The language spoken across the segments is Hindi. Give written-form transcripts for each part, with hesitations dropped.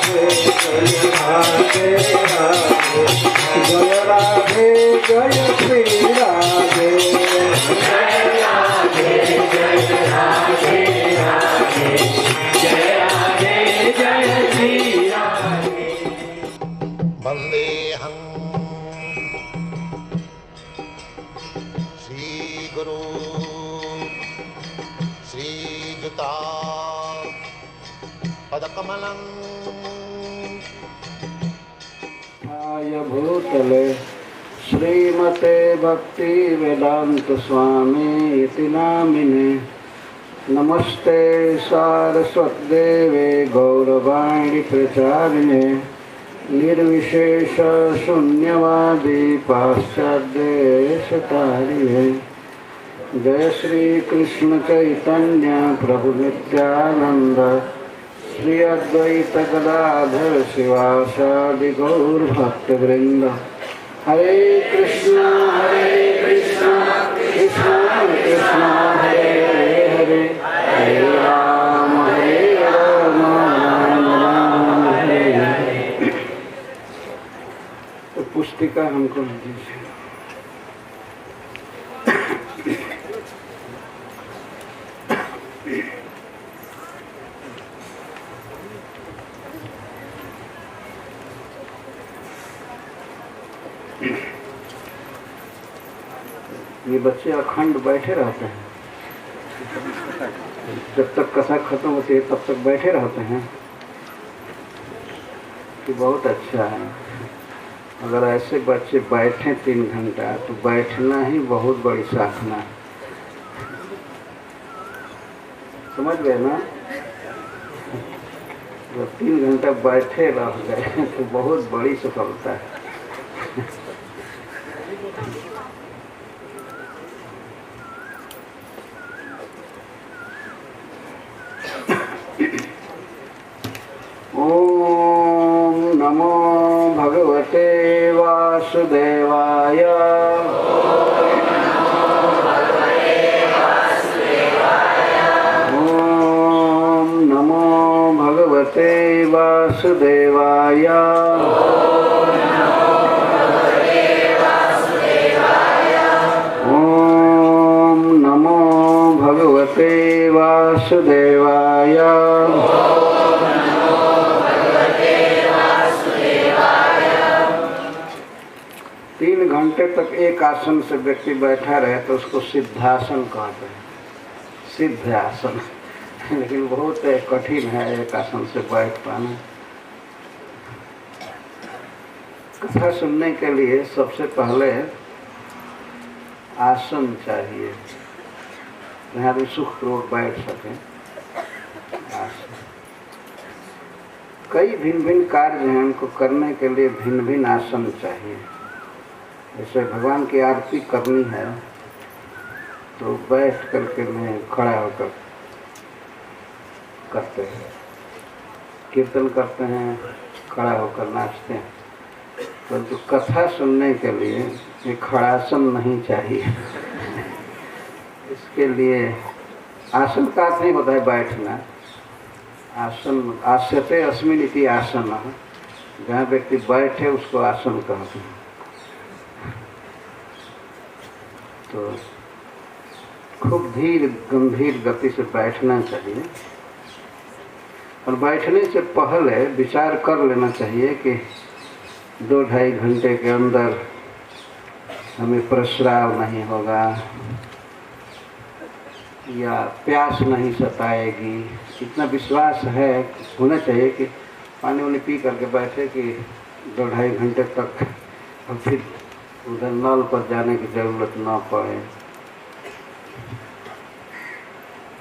राधे राधे जय राधे जय श्री राधे जय राधे जय राधे राधे जय राधे जय श्री राधे। वंदेहं श्री गुरु श्रीयुता पदकमलं भूतले श्रीमते भक्ति वेदांत स्वामी इति नामिने नमस्ते सारस्वतदेवे गौरवाणी प्रचारिणे निर्विशेष शून्यवादी पाश्चात्यदेशतारिणे जय श्री कृष्ण चैतन्य प्रभु नित्यानंद श्री अद्वैत गदाधर शिवासादि गौर भक्तवृंद हरे कृष्णा कृष्णा कृष्णा हरे हरे हरे राम राम राम हरे हरे। तो पुस्तिका हमको दीजिए। ये बच्चे अखंड बैठे रहते हैं, जब तक कथा खत्म होती है तब तक बैठे रहते हैं कि बहुत अच्छा है। अगर ऐसे बच्चे बैठें 3 घंटा तो बैठना ही बहुत बड़ी साधना है, समझ गए ना। जब 3 घंटा बैठे रह गए तो बहुत बड़ी सफलता है। ओम नमो भगवते वासुदेवाय। ओम नमो भगवते वासुदेवाय। ओम नमो भगवते वासुदेवाय। 3 घंटे तक एक आसन से व्यक्ति बैठा रहे तो उसको सिद्धासन कहते हैं, सिद्ध आसन। लेकिन बहुत कठिन है एक आसन से बैठ पाना। कथा सुनने के लिए सबसे पहले आसन चाहिए जहाँ भी सुखपूर्वक बैठ सके। आसन कई भिन्न भिन्न कार्य हैं, उनको करने के लिए भिन्न भिन्न आसन चाहिए। जैसे भगवान की आरती करनी है तो बैठ करके में खड़ा होकर करते हैं, कीर्तन करते हैं, खड़ा होकर नाचते हैं। तो जो कथा सुनने के लिए ये खड़ासन नहीं चाहिए। इसके लिए आसन का अर्थ नहीं होता है बैठना। आसन आस्यते अस्मिन् इति आसन, जहाँ व्यक्ति बैठे उसको आसन कहते हैं। तो खूब धीर गंभीर गति से बैठना चाहिए और बैठने से पहले विचार कर लेना चाहिए कि 2-2.5 घंटे के अंदर हमें प्रस्राव नहीं होगा या प्यास नहीं सताएगी। इतना विश्वास है होना चाहिए कि पानी वानी पी करके बैठे कि 2-2.5 घंटे तक और फिर उधर नल पर जाने की ज़रूरत ना पड़े।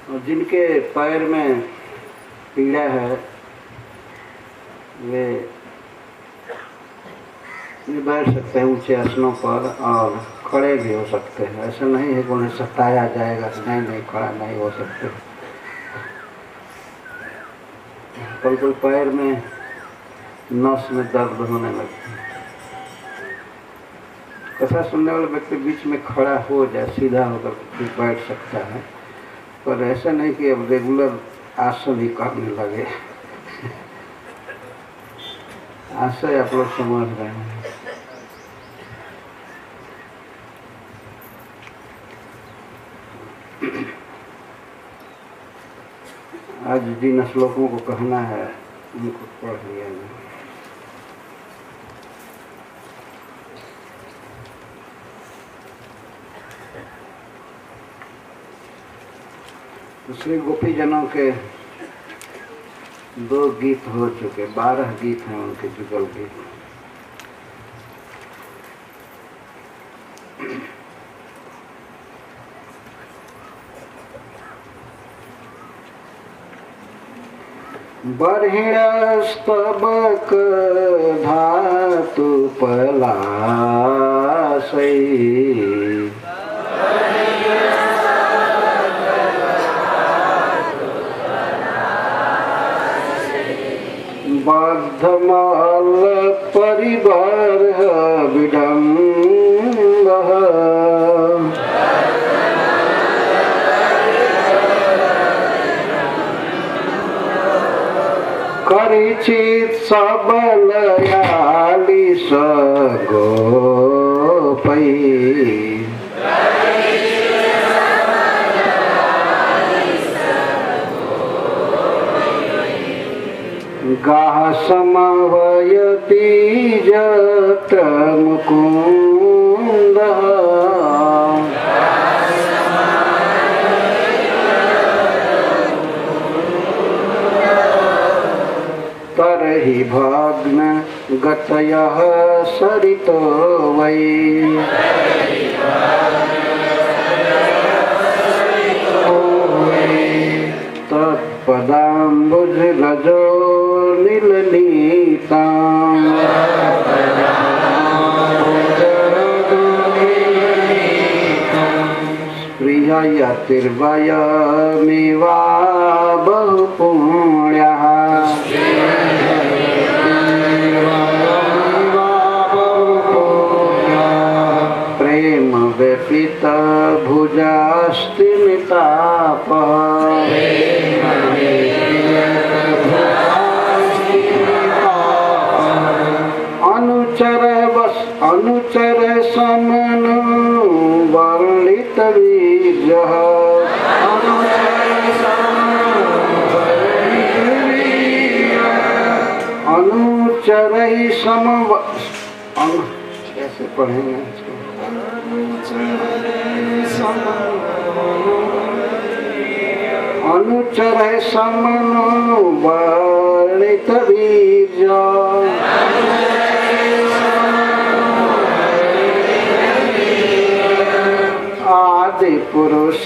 और जिनके पैर में पीड़ा है वे बैठ सकते हैं ऊंचे आसनों पर और खड़े भी हो सकते हैं। ऐसा नहीं है कि उन्हें सताया जाएगा, नहीं खड़ा नहीं हो सकते। कोई पैर में नस में दर्द होने लगता है, कथा सुनने वाला व्यक्ति बीच में खड़ा हो जाए, सीधा होकर फिर बैठ सकता है। पर ऐसा नहीं कि अब रेगुलर आसन ही करने लगे। आशय आप लोग समझ रहे हैं। आज जिन श्लोकों को कहना है उनको पढ़ लिया जाए। श्री गोपी जनों के 2 गीत हो चुके, 12 गीत हैं उनके जुगल गीत। बढ़िया स्तबक धातु पलाशै बद्धमाल परिवार विडम्बः करिचित सबलयाली सगोपै गाह समवयति यत्र मुकुन्दः तरहि भग्न गतयः सरितो वै तत्पदाम्बुजरजो नीलनीताम् स्पृहयतिर्वयमिवा बहुपुण्यः प्रेम व्यपित भुजास्ति नितापः अनुचर समनु वर्णित वीर्यः अनुचरहि कैसे पढ़ेंगे इसको? अनुचर समनु वर्णित वीर्यः आदि पुरुष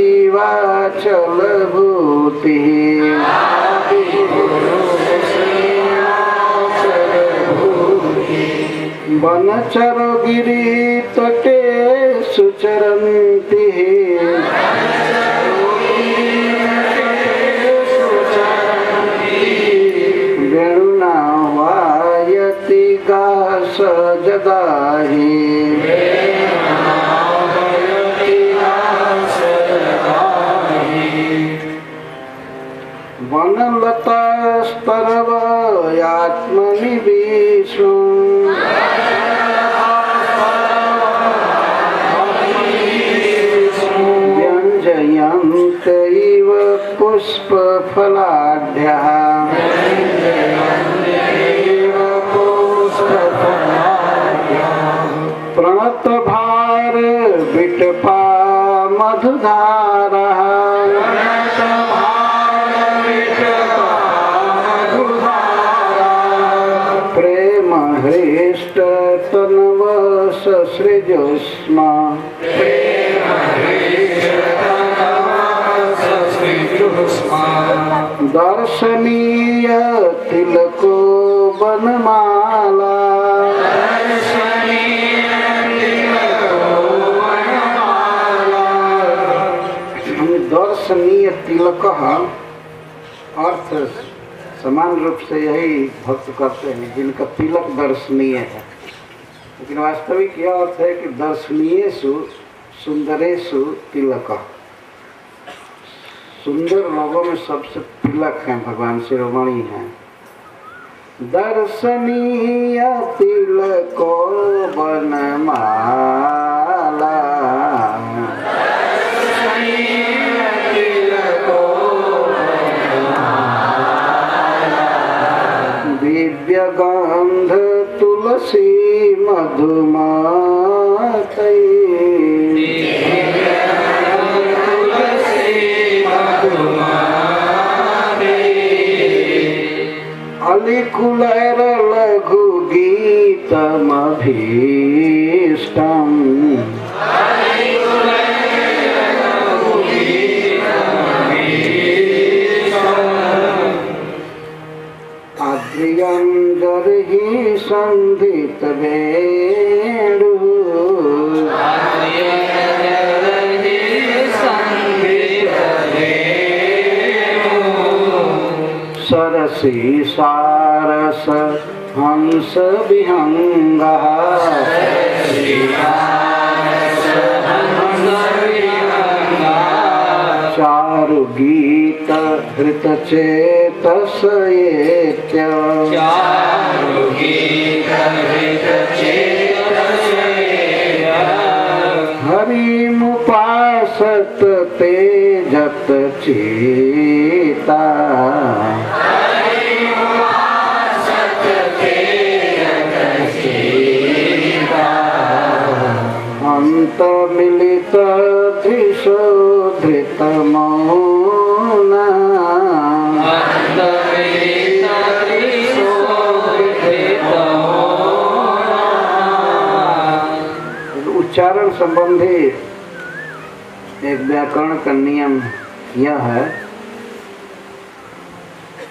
इवाचल भूति वनचर गिरि तटे सुचरन्ति वेणुना वायति गास जगाहि वनलतास्तरवयात्मनि विष्णु व्यञ्जयन्त इव पुष्पफलाढ्यः प्रणतभार विटपा मधुधारः प्रेम हृष्ट तनव ससृजोष्मा दर्शनीय तिलको बनमाला दर्शनीय तिलक अर्थ समान रूप से यही भक्त करते हैं जिनका तिलक दर्शनीय है, लेकिन वास्तविक यह अर्थ है कि दर्शनीयेषु सुंदरेषु तिलक। सुंदर लोगों में सबसे तिलक हैं भगवान शिरोमणि हैं। दर्शनीय तिलको बनमाला दिव्य गंध तुलसी मधुमातै अलिकुलैर लघु गीतमभीष्टम् आद्रियंजर्हि संधित वेणु सरसी सारस हंस विहंगा चारु गीत हृत चेतस हरिमुपासत तेजत चेता अंत मिलित त्रिशोधृत मौना उच्चारण संबंधी एक व्याकरण का नियम यह है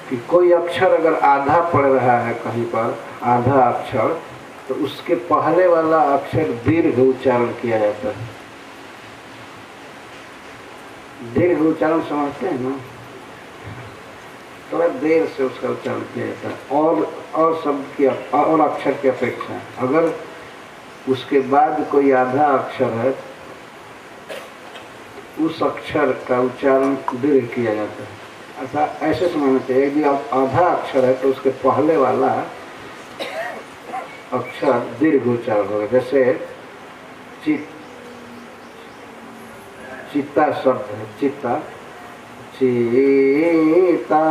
कि कोई अक्षर अगर आधा पड़ रहा है कहीं पर आधा अक्षर तो उसके पहले वाला अक्षर दीर्घ उच्चारण किया जाता है। दीर्घ उच्चारण समझते हैं ना, थोड़ा देर से उसका उच्चारण किया जाता है और शब्द की और अक्षर की अपेक्षा। अगर उसके बाद कोई आधा अक्षर है उस अक्षर का उच्चारण दीर्घ किया जाता है। ऐसा ऐसे समझना चाहिए यदि आधा अक्षर है तो उसके पहले वाला अक्षर दीर्घ उच्चारण होगा। जैसे चित्ता शब्द है, चित्ता चीता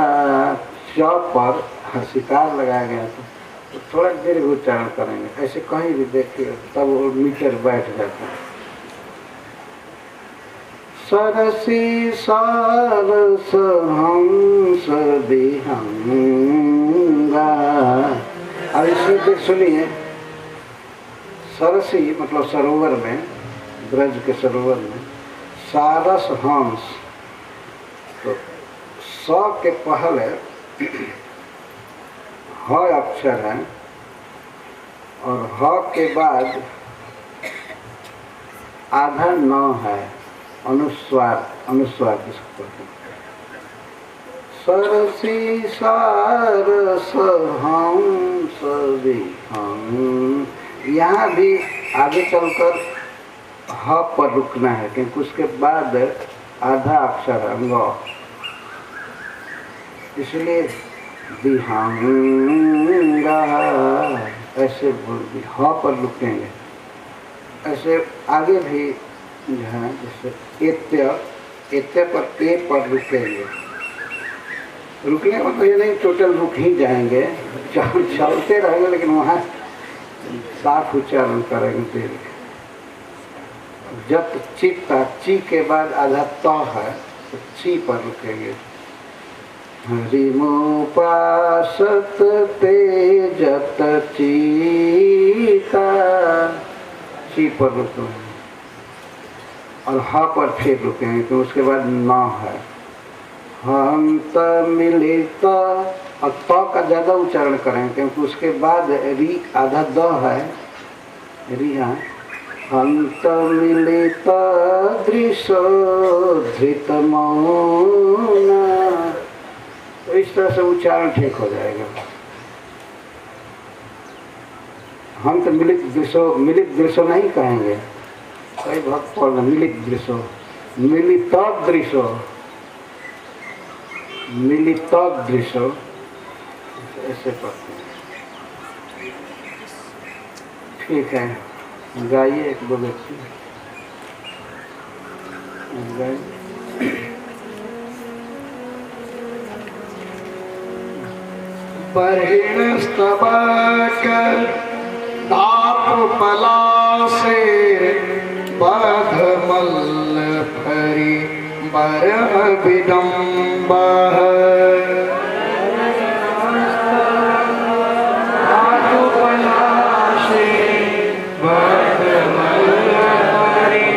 च पर हसिकार लगाया गया था तो थोड़ा दीर्घ उच्चारण करेंगे। ऐसे कहीं भी देखिए तब वो मीटर बैठ जाता है। सरसी सारस हंस विहंगा। अब इसमें सुनिए, सरसी मतलब सरोवर में, ब्रज के सरोवर में सारस हंस, तो स के पहले ह अक्षर है और ह के बाद आधा न है, अनुस्वार जिसको कहते हैं। सरसी सारस हंस विहंग, यहाँ भी आगे चलकर ह पर रुकना है क्योंकि उसके बाद आधा अक्षर है ग, इसलिए विहंगा ऐसे बोल दी, ह पर रुकेंगे। ऐसे आगे भी जो है जैसे एत्य पर ए पर रुकेंगे। रुकने का मतलब ये नहीं टोटल रुक ही जाएंगे, चलते रहेंगे लेकिन वहाँ साफ उच्चारण करेंगे दीर्घ। जब चित्ता ची के बाद आधा त है तो ची पर रुकेंगे। हरिमुपासत तेजत चीता, ची पर रुकेंगे और ह पर फिर रुकेंगे तो उसके बाद न है। हंत मिलित और त का ज़्यादा उच्चारण करेंगे क्योंकि उसके बाद री आधा द है, री है। हंत मिलित दृश्य धृत मौना, तो इस तरह से उच्चारण ठीक हो जाएगा। हम तो मिलित दृश्य नहीं कहेंगे, कई भक्त पढ़ रहे मिलित दृश्य, मिलित दृश्य, मिलित दृश्य, ऐसे पढ़ते हैं। ठीक है, गाइए एक दो व्यक्ति गाइए। बरहिण स्तबक धातु पलासे बध मल्ल फरी बरह विडम्ब धातु पलासे बध मल्ल फरी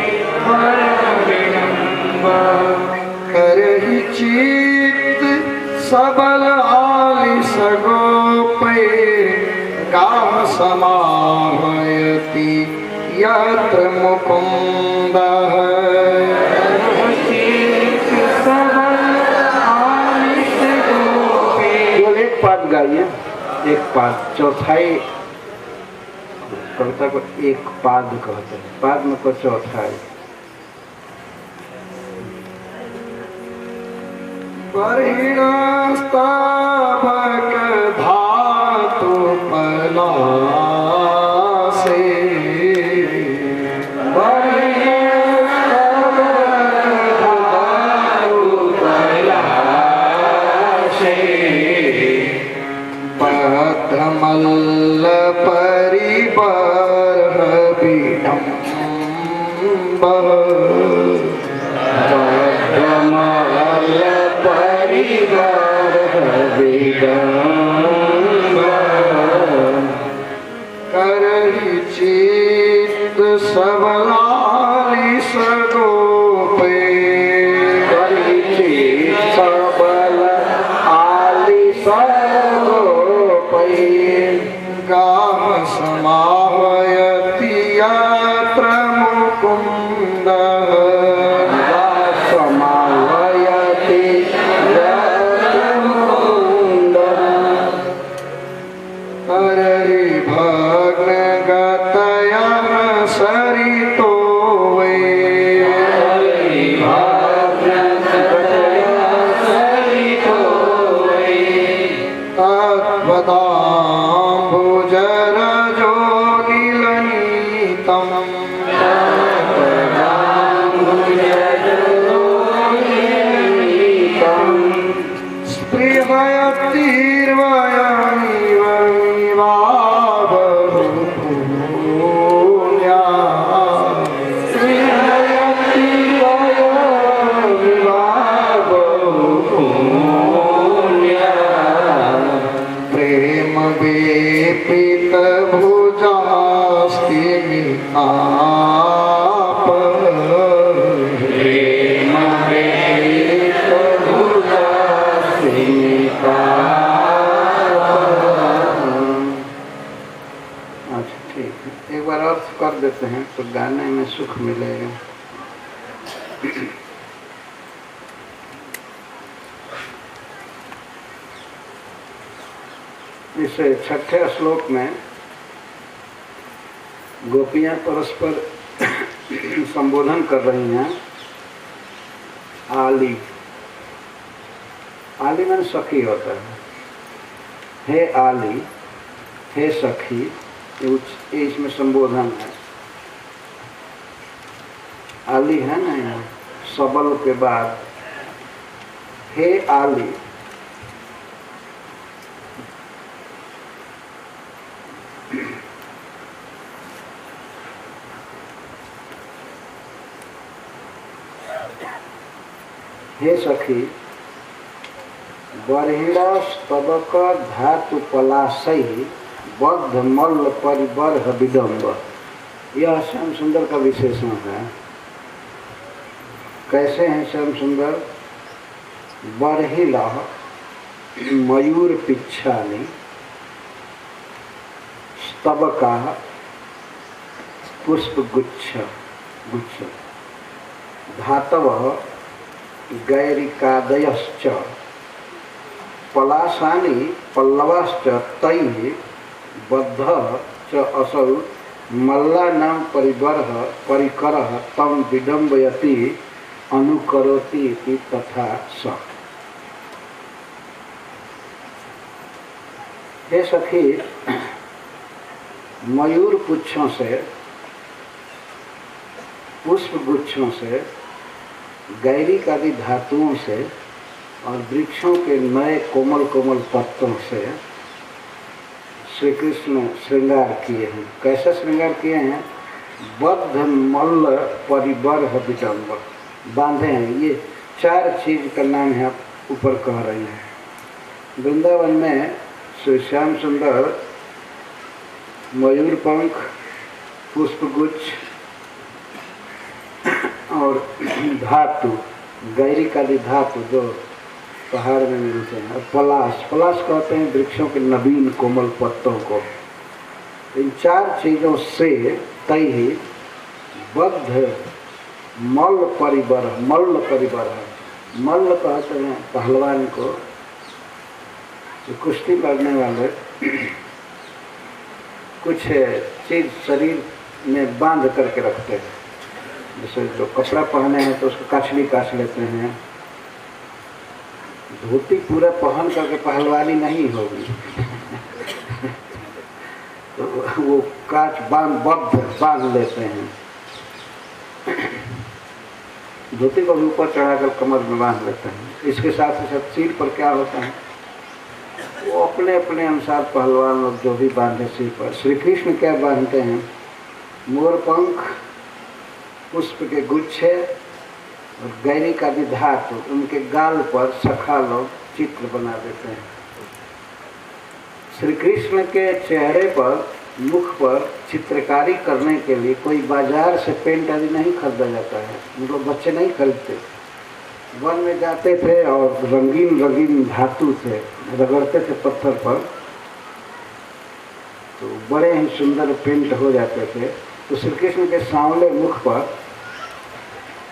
बरह विडम्ब करहि चित्त सबल सगोपै गाह समाहयति यत्र मुकुन्दः केवल एक पाद गाइए, एक पाद, चौथाई कविता को एक पाद कहते हैं, पाद में को चौथाई। बरहिण स्तबक धातु पलासे बरहिण स्तबक धातु पलासे बध मल्ल परिबरह विडम्ब करहि चित्त सबलानि सगोपे करहि चित्त सबल आलि सगोपै गाह समाहयति यत्र मुकुन्दः कर देते हैं तो गाने में सुख मिलेगा। इस छठे श्लोक में गोपियां परस्पर संबोधन कर रही हैं। आली, आली में सखी होता है। हे आली, हे सखी, ये इसमें संबोधन है। आली है ना, यहाँ सबल के बाद हे आली। हे सखी, बरहिण स्तबक धातु पलाशई बद्ध मल्ल परिबरह विडम्ब। यह श्याम सुंदर का विशेषण है। कैसे हैं श्याम सुंदर? बरहिल मयूर पिच्छानि स्तबका पुष्प गुच्छ गुच्छ धातव गैरिकादयश्च पलाशानि पल्लवाश्च तैः बद्ध च असौ मल्लानां परिबरः परिकरः तं विडम्बयति अनुकरोति इति तथा स। हे सखी, मयूर पुच्छों से, पुष्प गुच्छों से, गैरिक आदि धातुओं से और वृक्षों के नए कोमल कोमल पत्तों से श्री कृष्ण श्रृंगार किए हैं। कैसा श्रृंगार किए हैं? बद्ध मल्ल परिबर्ह विटंब, बांधे हैं। ये 4 चीज का नाम है, आप ऊपर कह रहे हैं। वृंदावन में श्री श्याम सुंदर मयूर पंख, पुष्पगुच्छ और धातु, गैरिक आदि धातु जो पहाड़ में मिलते हैं, और पलाश, पलाश कहते हैं वृक्षों के नवीन कोमल पत्तों को। इन 4 चीज़ों से तय ही बद्ध मल्ल परिबर्ह, मल्ल परिबर्ह, मल्ल कहते हैं पहलवान को, जो कुश्ती लड़ने वाले कुछ चीज शरीर में बांध करके रखते हैं। जैसे जो कपड़ा पहने हैं तो उसको काछली काछ लेते हैं। धोती पूरा पहन करके पहलवानी नहीं होगी तो वो काच बांध लेते हैं। धोती को भी ऊपर चढ़ाकर कमर में बांध लेते हैं। इसके साथ ही साथ सिर पर क्या होता है, वो अपने अपने अनुसार पहलवान लोग जो भी बांधे सिर पर। श्री कृष्ण क्या बांधते हैं? मोर पंख, पुष्प के गुच्छे और गैरिक आदि धातु, उनके गाल पर सखा लोग चित्र बना देते हैं। श्री कृष्ण के चेहरे पर, मुख पर चित्रकारी करने के लिए कोई बाजार से पेंट आदि नहीं खरीदा जाता है। मतलब बच्चे नहीं खरीदते, वन में जाते थे और रंगीन रंगीन धातु से रगड़ते थे पत्थर पर, तो बड़े ही सुंदर पेंट हो जाते थे। तो श्री कृष्ण के सांवले मुख पर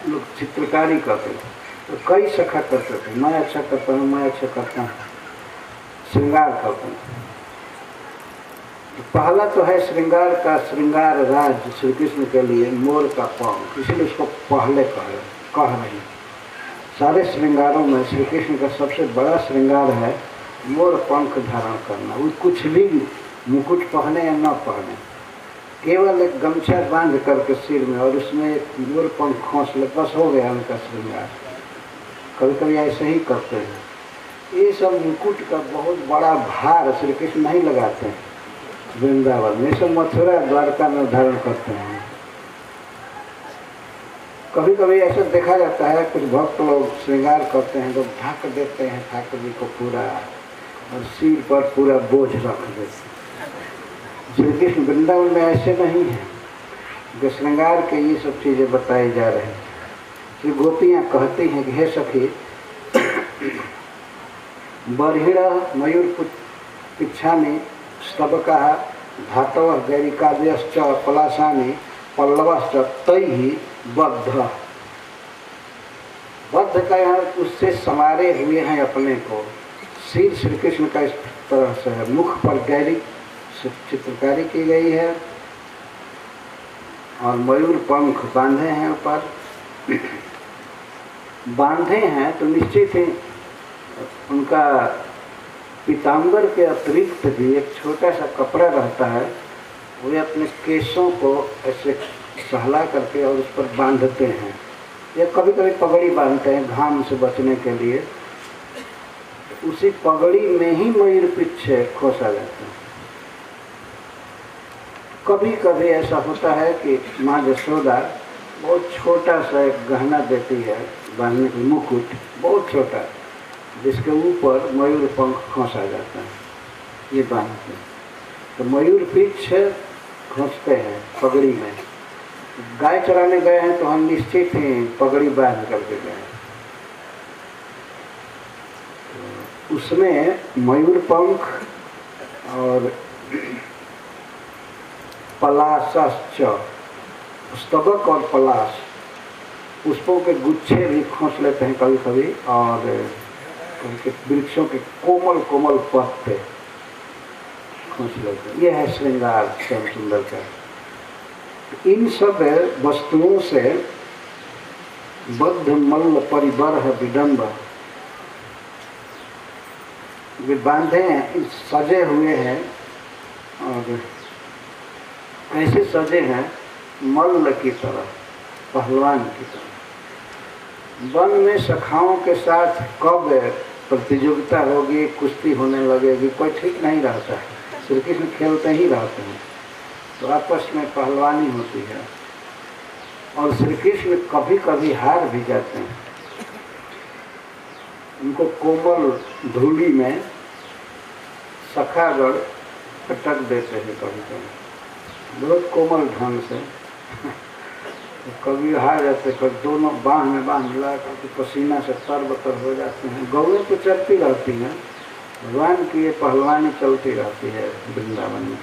लोग चित्रकारी करते थे, तो कई सखा करते थे, मैं अच्छा करता हूँ, मैं अच्छा करता हूँ, श्रृंगार करते हैं। तो पहला तो है श्रृंगार का श्रृंगार राज श्री कृष्ण के लिए मोर का पंख, इसलिए उसको पहले कह रहे हैं। सारे श्रृंगारों में श्री कृष्ण का सबसे बड़ा श्रृंगार है मोर पंख धारण करना। वो कुछ भी मुकुट पहने या न पहने, केवल एक गमछा बांध करके सिर में और उसमें एक मोर पंख खोस ले, बस हो गया उनका श्रृंगार। कभी कभी ऐसे ही करते हैं। ये सब मुकुट का बहुत बड़ा भार श्री कृष्ण नहीं लगाते हैं वृंदावन में, सब मथुरा द्वारका में धारण करते हैं। कभी कभी ऐसा देखा जाता है, कुछ भक्त लोग श्रृंगार करते हैं तो ढक देते हैं ठाकुर जी को पूरा, और सिर पर पूरा बोझ रख देते हैं। श्री कृष्ण वृंदावन में ऐसे नहीं है कि श्रृंगार के ये सब चीज़ें बताई जा रही हैं। श्री गोपियाँ कहती हैं कि हे सखी, बर्हिण मयूर पिच्छामि स्तबका धातव गैरिकाद्यश्च पलाशानि पल्लवश्च तैहि बद्ध। बद्ध का यहाँ उससे समारे हुए हैं अपने को। सिर श्री कृष्ण का इस तरह से है, मुख पर गैरिक चित्रकारी की गई है और मयूर पंख बांधे हैं ऊपर। बांधे हैं तो निश्चित ही उनका पीताम्बर के अतिरिक्त भी एक छोटा सा कपड़ा रहता है, वे अपने केशों को ऐसे सहला करके और उस पर बांधते हैं, या कभी कभी पगड़ी बांधते हैं घाम से बचने के लिए। उसी पगड़ी में ही मयूर पीछे खोसा जाता है। कभी कभी ऐसा होता है कि माँ यशोदा बहुत छोटा सा एक गहना देती है बांधने के, मुकुट बहुत छोटा, जिसके ऊपर मयूर पंख खोसा जाता है, ये बांधते हैं। तो मयूर पीछे खोसते हैं पगड़ी में। गाय चराने गए हैं तो हम निश्चित ही पगड़ी बांध करके गए। तो उसमें मयूर पंख और पलाशश्च, स्तबक और पलाश, पुष्पों के गुच्छे भी खोस लेते हैं कभी कभी, और उनके वृक्षों के कोमल कोमल पत्ते खोस लेते हैं। यह है श्रृंगार श्याम सुंदर का। इन सब वस्तुओं से बद्ध मल्ल परिबर्ह विडम्ब, वे बांधे हैं, सजे हुए हैं और ऐसे सजे हैं मल्ल की तरह, पहलवान की तरह। वन में सखाओं के साथ कब प्रतियोगिता होगी, कुश्ती होने लगेगी, कोई ठीक नहीं रहता है। श्री कृष्ण खेलते ही रहते हैं, तो आपस में पहलवानी होती है। और श्री कृष्ण कभी कभी हार भी जाते हैं। उनको कोमल धूली में सखागढ़ अटक देते हैं कभी कभी, बहुत कोमल ढंग से। कभी हार जाते, कभी दोनों बाँह में बाँह मिला करके पसीना से तरबतर हो जाते हैं। गौएं तो चलती रहती हैं, भगवान की ये पहलवानी चलती रहती है वृंदावन में।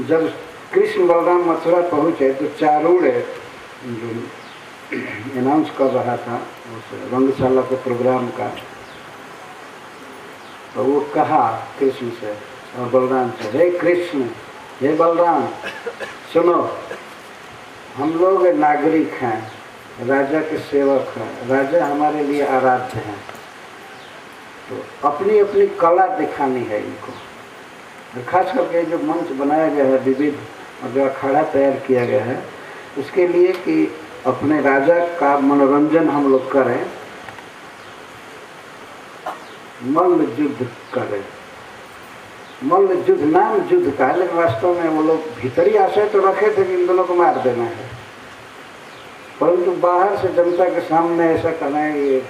जब कृष्ण बलराम मथुरा पहुँचे तो चारूण जो अनाउंस कर रहा था उस रंगशाला के प्रोग्राम का, तो वो कहा कृष्ण से और बलराम से, हे कृष्ण, हे बलराम, सुनो, हम लोग नागरिक हैं, राजा के सेवक हैं, राजा हमारे लिए आराध्य हैं, तो अपनी अपनी कला दिखानी है इनको। खास करके जो मंच बनाया गया है विविध और जो अखाड़ा तैयार किया गया है, उसके लिए कि अपने राजा का मनोरंजन हम लोग करें, मल्ल युद्ध करें। मल्ल युद्ध नाम युद्ध का है, लेकिन वास्तव में वो लोग भीतरी आशय तो रखे थे कि इन दोनों को मार देना है, परंतु बाहर से जनता के सामने ऐसा करना है, ये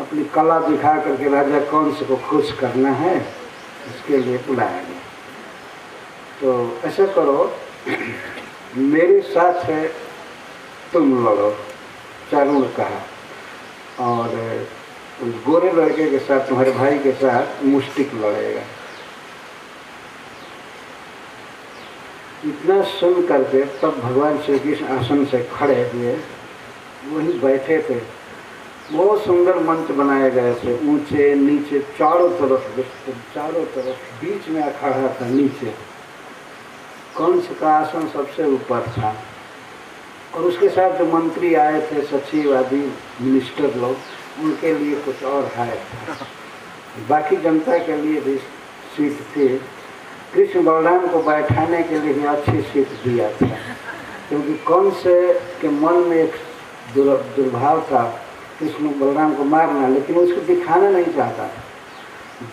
अपनी कला दिखा करके राजा कंस को खुश करना है, इसके लिए बुलाया गया। तो ऐसा करो, मेरे साथ है तुम लड़ो, चारुण कहा, और उस गोरे लड़के के साथ, तुम्हारे भाई के साथ मुष्टिक लड़ेगा। इतना सुन करके तब भगवान श्री कृष्ण आसन से खड़े हुए, वहीं बैठे थे। बहुत सुंदर मंच बनाए गए थे, ऊंचे नीचे चारों तरफ बीच में अखाड़ा था, नीचे कंस का आसन सबसे ऊपर था, और उसके साथ जो मंत्री आए थे, सचिव आदि मिनिस्टर लोग, उनके लिए कुछ और है था। बाकी जनता के लिए भी सीट थी। कृष्ण बलराम को बैठाने के लिए अच्छी सीट दिया था, क्योंकि कंस के मन में एक दुर्भाव था कृष्ण बलराम को मारना, लेकिन उसको दिखाना नहीं चाहता,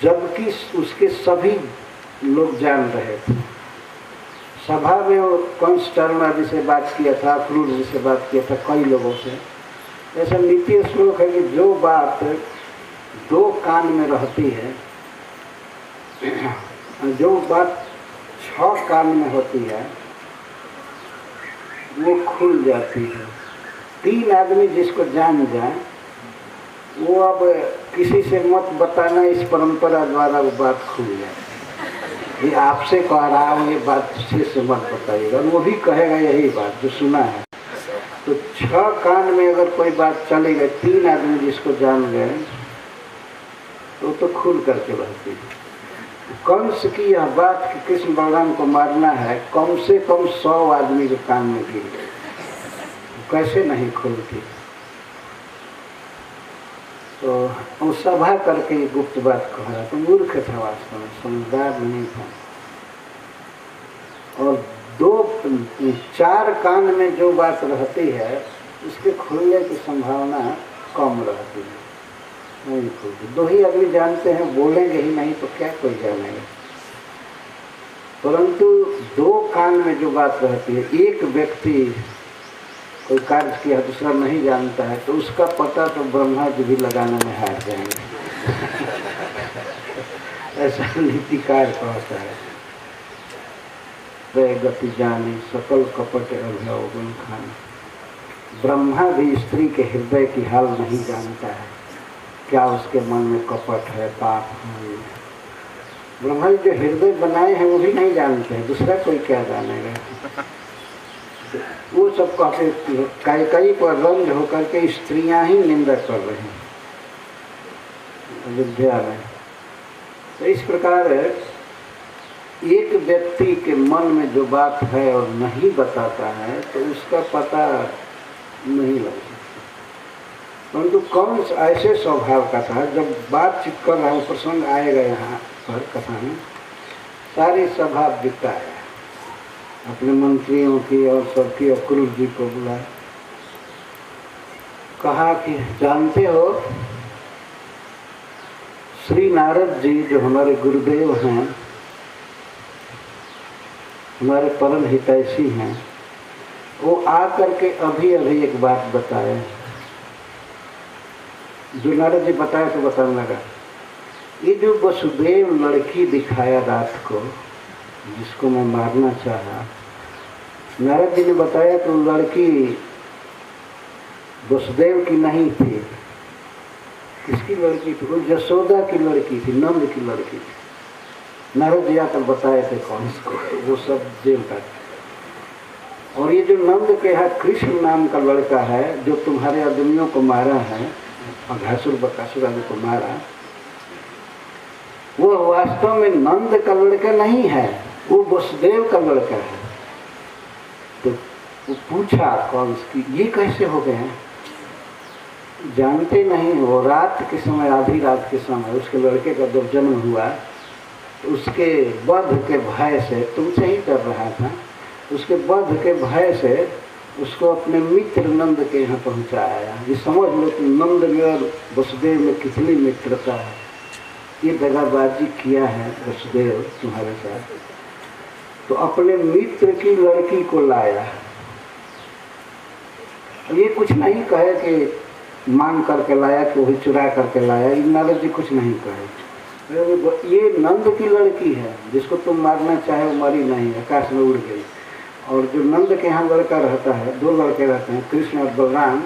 जबकि उसके सभी लोग जान रहे थे। सभा में वो कंस चारुण आदि से बात किया था, क्रूर जी से बात किया था, कई लोगों से। ऐसा नीति श्लोक है कि जो बात दो कान में रहती है, जो बात 6 कान में होती है, वो खुल जाती है। 3 आदमी जिसको जान जाए, वो अब किसी से मत बताना, इस परंपरा द्वारा वो बात खुल जाए। ये आपसे कह रहा हूँ, ये बात किसी से मत बताइएगा, वो भी कहेगा यही बात जो सुना है। तो 6 कान में अगर कोई बात चली गई, 3 आदमी जिसको जान गए, तो खुल करके रहती है। कंस की यह बात कि कृष्ण बलराम को मारना है, कम से कम 100 आदमी के कान में गिर गई, कैसे नहीं खुलती। तो वो सभा करके ये गुप्त बात कहा, तो मूर्ख था वास्तव में, समझदार नहीं था। और 4 कान में जो बात रहती है, उसके खुलने की संभावना कम रहती है, नहीं खुलती। 2 ही आदमी जानते हैं, बोलेंगे ही नहीं तो क्या कोई जानेगा। परंतु 2 कान में जो बात रहती है, एक व्यक्ति कोई कार्य किया, दूसरा नहीं जानता है, तो उसका पता तो ब्रह्मा जी भी लगाने में हार जाएंगे। ऐसा नीतिकार कहता है, वे गति जाने सकल कपट अभ्यवगुण खान। ब्रह्मा भी स्त्री के हृदय की हाल नहीं जानता है, क्या उसके मन में कपट है, पाप है। ब्रह्मा जी जो हृदय बनाए हैं वो भी नहीं जानते हैं, दूसरा कोई क्या जानेगा। वो सब कहते कई पर रंज होकर के स्त्रियां ही निंदा कर रही हैं अयोध्या में। तो इस प्रकार एक व्यक्ति के मन में जो बात है और नहीं बताता है, तो उसका पता नहीं लग सकता। परंतु कंस ऐसे स्वभाव का था, जब बातचीत कर रहा है, प्रसंग आएगा यहाँ पर कथा में, सारी सभा बिताया, अपने मंत्रियों की और सबकी, अक्रूर जी को बुलाया, कहा कि जानते हो श्री नारद जी जो हमारे गुरुदेव हैं, हमारे परम हितैषी हैं, वो आकर के अभी अभी एक बात बताए। जो नारद जी बताया तो बताने लगा, ये जो वसुदेव लड़की दिखाया रात को, जिसको मैं मारना चाहा, नारद जी ने बताया तो लड़की वसुदेव की नहीं थी। किसकी लड़की थी? वो यशोदा की लड़की थी, नंद की लड़की थी। नारद जी आकर बताए थे कौन इसको, वो सब जेल का। और ये जो नंद के यहाँ कृष्ण नाम का लड़का है, जो तुम्हारे आदमियों को मारा है, अघासुर बकासुर आदि को मारा, वो वास्तव में नंद का लड़का नहीं है, वो वसुदेव का लड़का है। तो वो पूछा कौन की, ये कैसे हो गए हैं? जानते नहीं हो, रात के समय, आधी रात के समय उसके लड़के का जब जन्म हुआ, उसके वध के भय से, तुमसे ही डर रहा था, उसके वध के भय से उसको अपने मित्र नंद के यहाँ पहुँचाया। ये समझ लो कि नंद में और वसुदेव में कितनी मित्रता है। ये दगाबाजी किया है वसुदेव तुम्हारे साथ। तो अपने मित्र की लड़की को लाया। ये कुछ नहीं कहे कि मांग करके लाया, कि वही चुरा करके लाया, नारद जी कुछ नहीं कहे। ये नंद की लड़की है, जिसको तुम मारना चाहे वो मरी नहीं, आकाश में उड़ गई। और जो नंद के यहाँ लड़का रहता है, दो लड़के रहते हैं, कृष्ण और बलराम।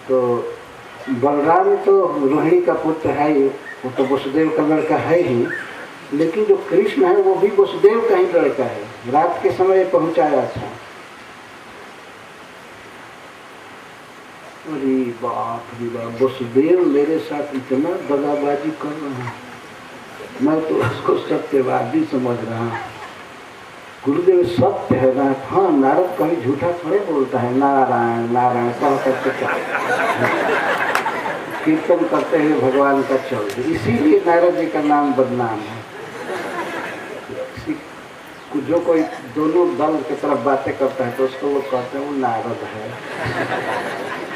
तो बलराम तो रोहिणी का पुत्र है ही, वो तो वसुदेव का लड़का है ही, लेकिन जो कृष्ण है वो भी वसुदेव का ही लड़का है। रात के समय पहुँचाया था। अरे बाप रे बाप, वसुदेव मेरे साथ इतना दगाबाजी कर रहा है, मैं तो उसको सत्यवादी समझ रहा हूँ। गुरुदेव सत्य है ना? हाँ, नारद कभी झूठा थोड़े बोलता है। नारायण नारायण कह करके कीर्तन करते हुए भगवान का चल, इसीलिए नारद जी का नाम बदनाम है। जो कोई दोनों दल की तरफ बातें करता है तो उसको वो कहते हैं वो नारद है।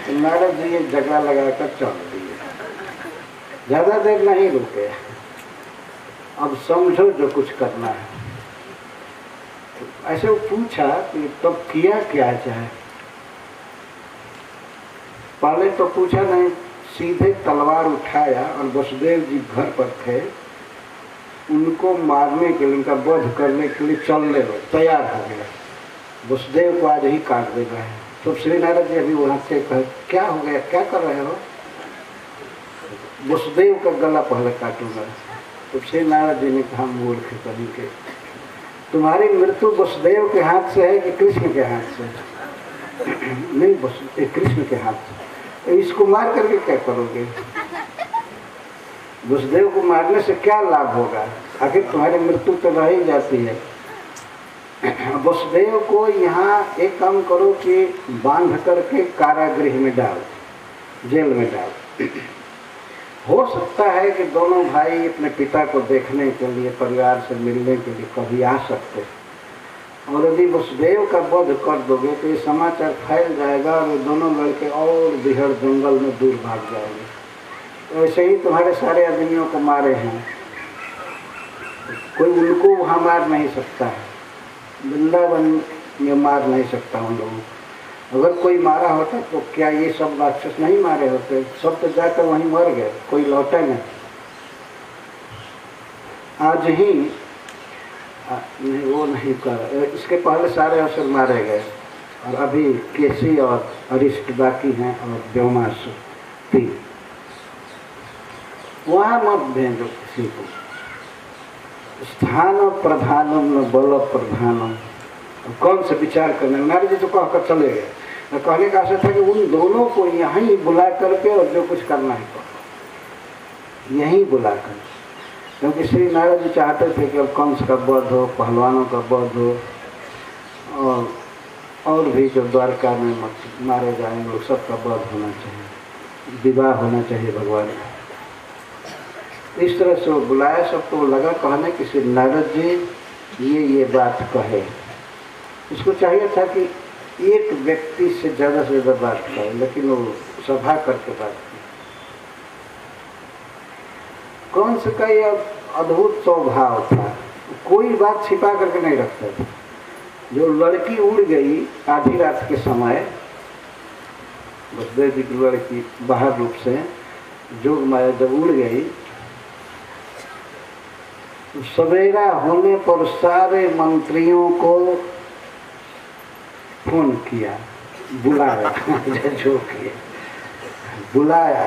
तो नारद जी ये झगड़ा लगाकर चल दिए, ज़्यादा देर नहीं रुके। अब समझो जो कुछ करना है। तो ऐसे वो पूछा कि तब किया क्या चाहे? पहले तो पूछा नहीं, सीधे तलवार उठाया और वसुदेव जी घर पर थे, उनको मारने के लिए, उनका वध करने के लिए चलने तैयार हो गया। वसुदेव को आज ही काट देगा है। तो श्री नारद जी अभी वहाँ से कहे, क्या हो गया, क्या कर रहे हो? वसुदेव का गला पहले काटूंगा। तो श्री नारद जी ने कहा, मूर्ख कभी के, तुम्हारी मृत्यु वसुदेव के हाथ से है कि कृष्ण के हाथ से? नहीं, कृष्ण के हाथ से। तो इसको मार करके क्या करोगे? वसुदेव को मारने से क्या लाभ होगा? आखिर तुम्हारी मृत्यु तो रह ही जाती है। वसुदेव को यहाँ एक काम करो कि बांध करके कारागृह में डाल, जेल में डाल। हो सकता है कि दोनों भाई अपने पिता को देखने के लिए, परिवार से मिलने के लिए कभी आ सकते। और यदि वसुदेव का वध कर दोगे तो ये समाचार फैल जाएगा और दोनों लड़के और बिहड़ जंगल में दूर भाग जाएंगे। तो ऐसे ही तुम्हारे सारे आदमियों को मारे हैं, कोई उनको वहाँ मार नहीं सकता है, वृंदावन में मार नहीं सकता उन लोगों को। अगर कोई मारा होता तो क्या ये सब राक्षस नहीं मारे होते? सब तो जाकर वहीं मर गए, कोई लौटा नहीं। आज ही नहीं, वो नहीं कर, इसके पहले सारे असुर मारे गए और अभी केसी और अरिष्ट बाकी हैं और व्योमासुर 3। वहाँ मत भेजो किसी को। स्थान प्रधानम न बल प्रधानम, कौन से विचार करने? नारद जी तो कहकर चले गए। कहने का आशा था कि उन दोनों को यहीं बुला करके और जो कुछ करना है करो, यहीं बुला कर। क्योंकि श्री नारद जी चाहते थे कि अब कंस का वध हो, पहलवानों का वध हो, और भी जो द्वारका में मारे जाएंगे लोग, सबका वध होना चाहिए। विवाह होना चाहिए भगवान का। इस तरह से वो बुलाया सबको, लगा कहने कि श्री नारद जी ये बात कहे। उसको चाहिए था कि एक व्यक्ति से ज़्यादा बात करे, लेकिन वो सभा करके बात की। कौन से का ये अद्भुत स्वभाव था, कोई बात छिपा करके नहीं रखता था। जो लड़की उड़ गई आधी रात के समय, वसुदेव जी की लड़की बाहर रूप से जोग माया जब उड़ गई, सवेरा होने पर सारे मंत्रियों को फोन किया, बुलाया जो किया बुलाया।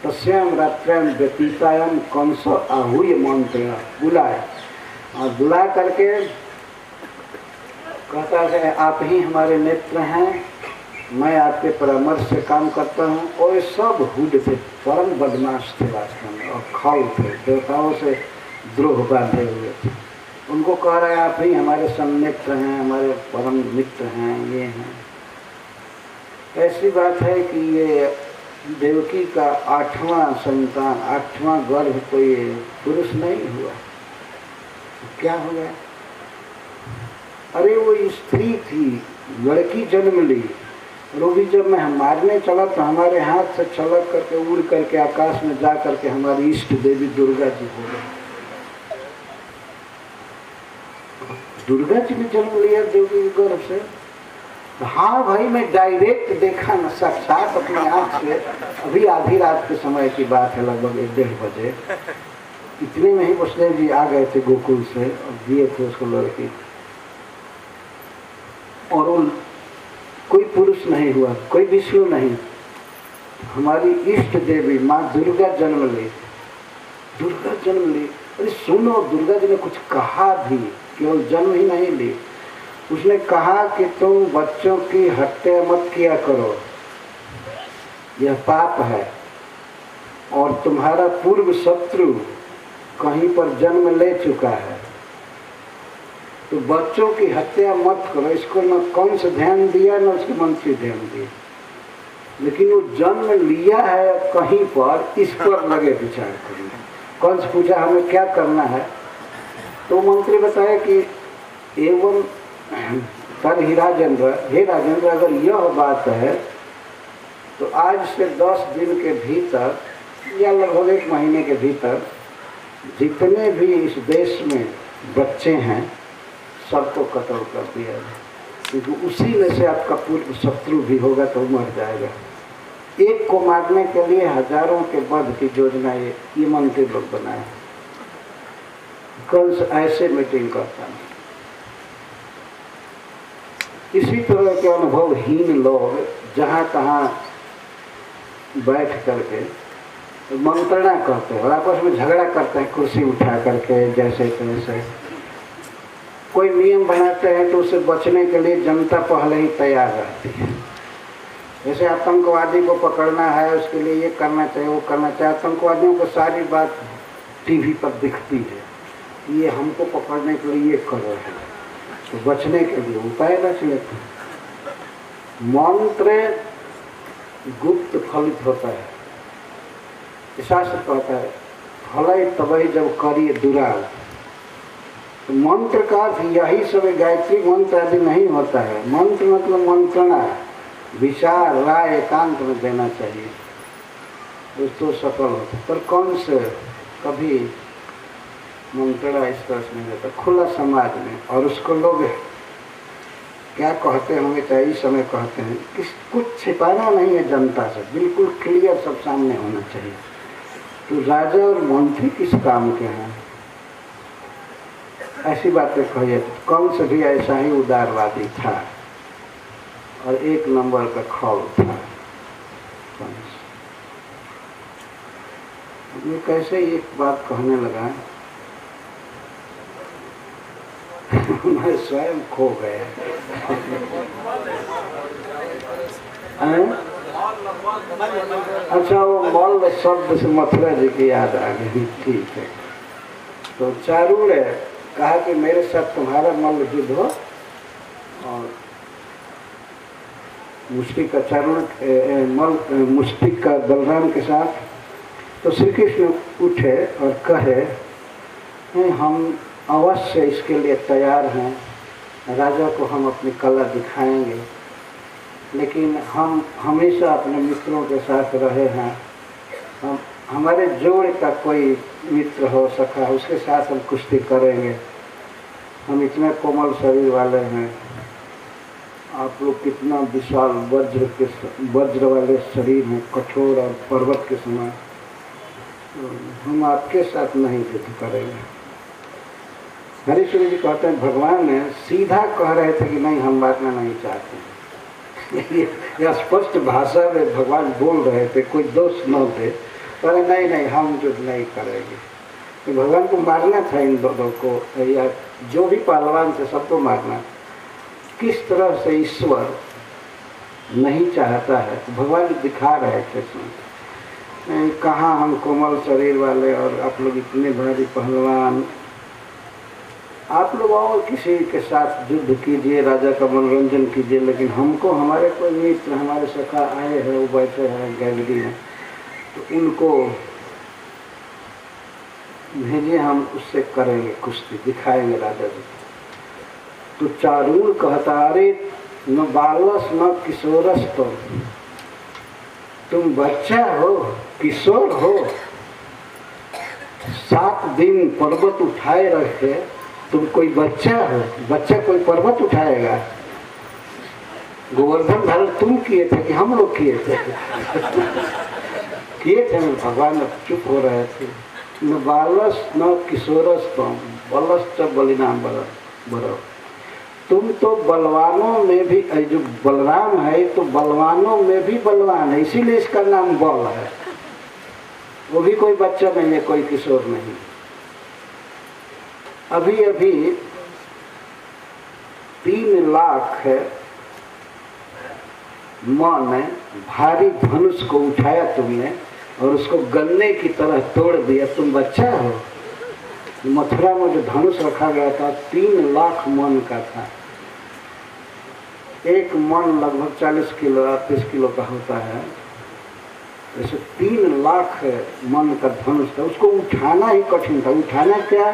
तस्याम रात्र्याम व्यतीतायाम कंस आहूय मंत्रिणा, बुलाया और बुला करके कहता है आप ही हमारे नेत्र हैं, मैं आपके परामर्श से काम करता हूँ। और सब हुड थे, परम बदमाश थे वास्तव में, और खाऊ थे, देवताओं से द्रोह बांधे हुए थे। उनको कह रहा है आप ही हमारे सन्मित्र हैं, हमारे परम मित्र हैं, ये हैं। ऐसी बात है कि ये देवकी का 8वां संतान, 8वां गर्भ कोई पुरुष नहीं हुआ। क्या हो गया? अरे वो स्त्री थी, लड़की जन्म ली, और वो भी जब मैं मारने चला तो हमारे हाथ से छलक करके उड़ करके आकाश में जा करके हमारी इष्ट देवी दुर्गा जी हो गई। दुर्गा जी ने जन्म लिया देवी के गर्भ से। हाँ भाई, मैं डायरेक्ट देखा ना, साक्षात अपने आँख से। अभी आधी रात के समय की बात है, लगभग 1-1:30 बजे। इतने में ही वसुदेव जी आ गए थे गोकुल से और दिए थे उसको लड़की। और वो कोई पुरुष नहीं हुआ, कोई विष्णु नहीं, हमारी इष्ट देवी माँ दुर्गा जन्म ली। दुर्गा जन्म ली। अरे सुनो, दुर्गा जी ने कुछ कहा भी, केवल जन्म ही नहीं ली। उसने कहा कि तुम बच्चों की हत्या मत किया करो, यह पाप है, और तुम्हारा पूर्व शत्रु कहीं पर जन्म ले चुका है, तो बच्चों की हत्या मत करो। इसको न कंस ध्यान दिया न उसके मंत्री ध्यान दिए, लेकिन वो जन्म लिया है कहीं पर, इस पर लगे विचार करने। कंस पूछा हमें क्या करना है, तो मंत्री बताया कि एवं पर ही राजेंद्र, हे राजेंद्र, अगर यह बात है तो आज से 10 दिन के भीतर या लगभग 1 महीने के भीतर जितने भी इस देश में बच्चे हैं सबको कत्ल कर दिया जाए, क्योंकि उसी में से आपका पूर्व शत्रु भी होगा तो मर जाएगा। एक को मारने के लिए हजारों के वध की योजना ये मंत्री लोग बनाए। कंस ऐसे मीटिंग करता है। इसी तरह के अनुभवहीन लोग जहाँ तहाँ बैठ करके मंत्रणा करते हैं और आपस में झगड़ा करते हैं, कुर्सी उठा करके जैसे तैसे। कोई नियम बनाते हैं तो उससे बचने के लिए जनता पहले ही तैयार रहती है। जैसे आतंकवादी को पकड़ना है, उसके लिए ये करना चाहिए, वो करना चाहिए। आतंकवादियों को सारी बात टीवी पर दिखती है, ये हमको पकड़ने के लिए ये कर रहे हैं, तो बचने के लिए उपाय रच लेते हैं। मंत्र गुप्त फलित होता है, शास्त्र कहता है फल तबही जब करिए दुराल। तो मंत्र का अर्थ यही सब गायत्री मंत्र आदि नहीं होता है। मंत्र मतलब मंत्रणा, विचार राय एकांत में देना चाहिए तो सफल होता। पर कौन से कभी मंत्रणा इस तरह से नहीं देता, खुला समाज में। और उसको लोग क्या कहते होंगे, चाहे इस समय कहते हैं कि कुछ छिपाना नहीं है जनता से, बिल्कुल क्लियर सब सामने होना चाहिए। तो राजा और मंत्री किस काम के हैं, ऐसी बातें कहिए। कंस भी ऐसा ही उदारवादी था और 1 नंबर का खौल था कंस। ये कैसे एक बात कहने लगा मैं स्वयं खो गया। अच्छा, वो मल्ल शब्द से मथुरा जी की याद आ गई। ठीक है, तो चारूण कहा कि मेरे साथ तुम्हारा मल्ल युद्ध हो और मुष्टि का चारण मुष्टि का बलराम के साथ। तो श्री कृष्ण उठे और कहे हम अवश्य इसके लिए तैयार हैं, राजा को हम अपनी कला दिखाएंगे, लेकिन हम हमेशा अपने मित्रों के साथ रहे हैं। हम हमारे जोड़ का कोई मित्र हो सका उसके साथ हम कुश्ती करेंगे। हम इतने कोमल शरीर वाले हैं, आप लोग कितना विशाल वज्र वाले शरीर हैं, कठोर और पर्वत के समान। हम आपके साथ नहीं युद्ध करेंगे। हरीश्वर जी कहते हैं भगवान ने सीधा कह रहे थे कि नहीं हम मारना नहीं चाहते। यह स्पष्ट भाषा में भगवान बोल रहे थे, कोई दोष न थे। पर नहीं हम युद्ध नहीं करेंगे। तो भगवान को मारना था इन दोनों को, या जो भी पहलवान थे सबको मारना। किस तरह से ईश्वर नहीं चाहता है तो भगवान दिखा रहे थे। कहाँ हम कोमल शरीर वाले और आप लोग इतने भारी पहलवान, आप लोग और किसी के साथ युद्ध कीजिए, राजा का मनोरंजन कीजिए, लेकिन हमको हमारे कोई मित्र हमारे सखा आए हैं, वो बैठे हैं गैलरी में, तो उनको भेजिए, हम उससे करेंगे कुश्ती, दिखाएंगे राजा जी। तो चारूण कहता अरे न बालस न किशोरस, तुम बच्चा हो किशोर हो, 7 दिन पर्वत उठाए रखे, तुम कोई बच्चा हो? बच्चा कोई पर्वत उठाएगा? गोवर्धन धारण तुम किए थे कि हम लोग किए थे? किए थे। भगवान चुप हो रहे थे। न बालस न किशोरस तुम बलस च बलिनाम बरो, तुम तो बलवानों में भी, जो बलराम है तो बलवानों में भी बलवान है, इसीलिए इसका नाम बल है। वो भी कोई बच्चा नहीं है, कोई किशोर नहीं। अभी अभी 3 लाख मन भारी धनुष को उठाया तुमने और उसको गन्ने की तरह तोड़ दिया, तुम बच्चा हो। मथुरा में जो धनुष रखा गया था 3 लाख मन का था। एक मन लगभग 40 किलो 30 किलो का होता है। जैसे 3 लाख मन का धनुष था, उसको उठाना ही कठिन था। उठाना क्या,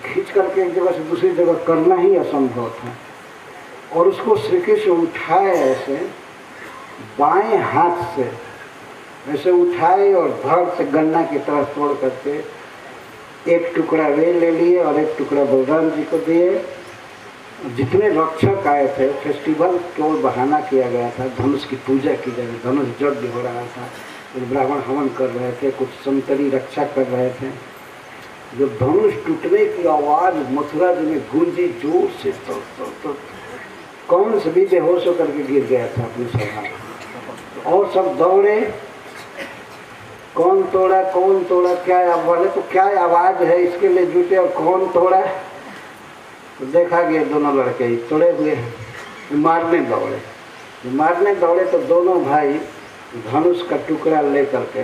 खींच करके एक जगह से दूसरी जगह करना ही असंभव था। और उसको श्री कृष्ण उठाए ऐसे बाएं हाथ से, ऐसे उठाए और धड़ से गन्ना की तरह तोड़ करके एक टुकड़ा वे ले लिए और एक टुकड़ा बलराम जी को दिए। जितने रक्षक आए थे, फेस्टिवल केवल बहाना किया गया था, धनुष की पूजा की जा रही, धनुष यज्ञ हो रहा था, कुछ ब्राह्मण हवन कर रहे थे, कुछ संतरी रक्षा कर रहे थे। जो धनुष टूटने की आवाज़ मथुरा जी में गूंजी जोर से, तो कौन से भी बेहोश होकर के गिर गया था अपनी सभा। और सब दौड़े, कौन तोड़ा क्या बोले, तो क्या आवाज़ है इसके लिए जुटे, और कौन तोड़ा। तो देखा गया दोनों लड़के ही तोड़े हुए मारने दौड़े। तो दोनों भाई धनुष का टुकड़ा ले करके,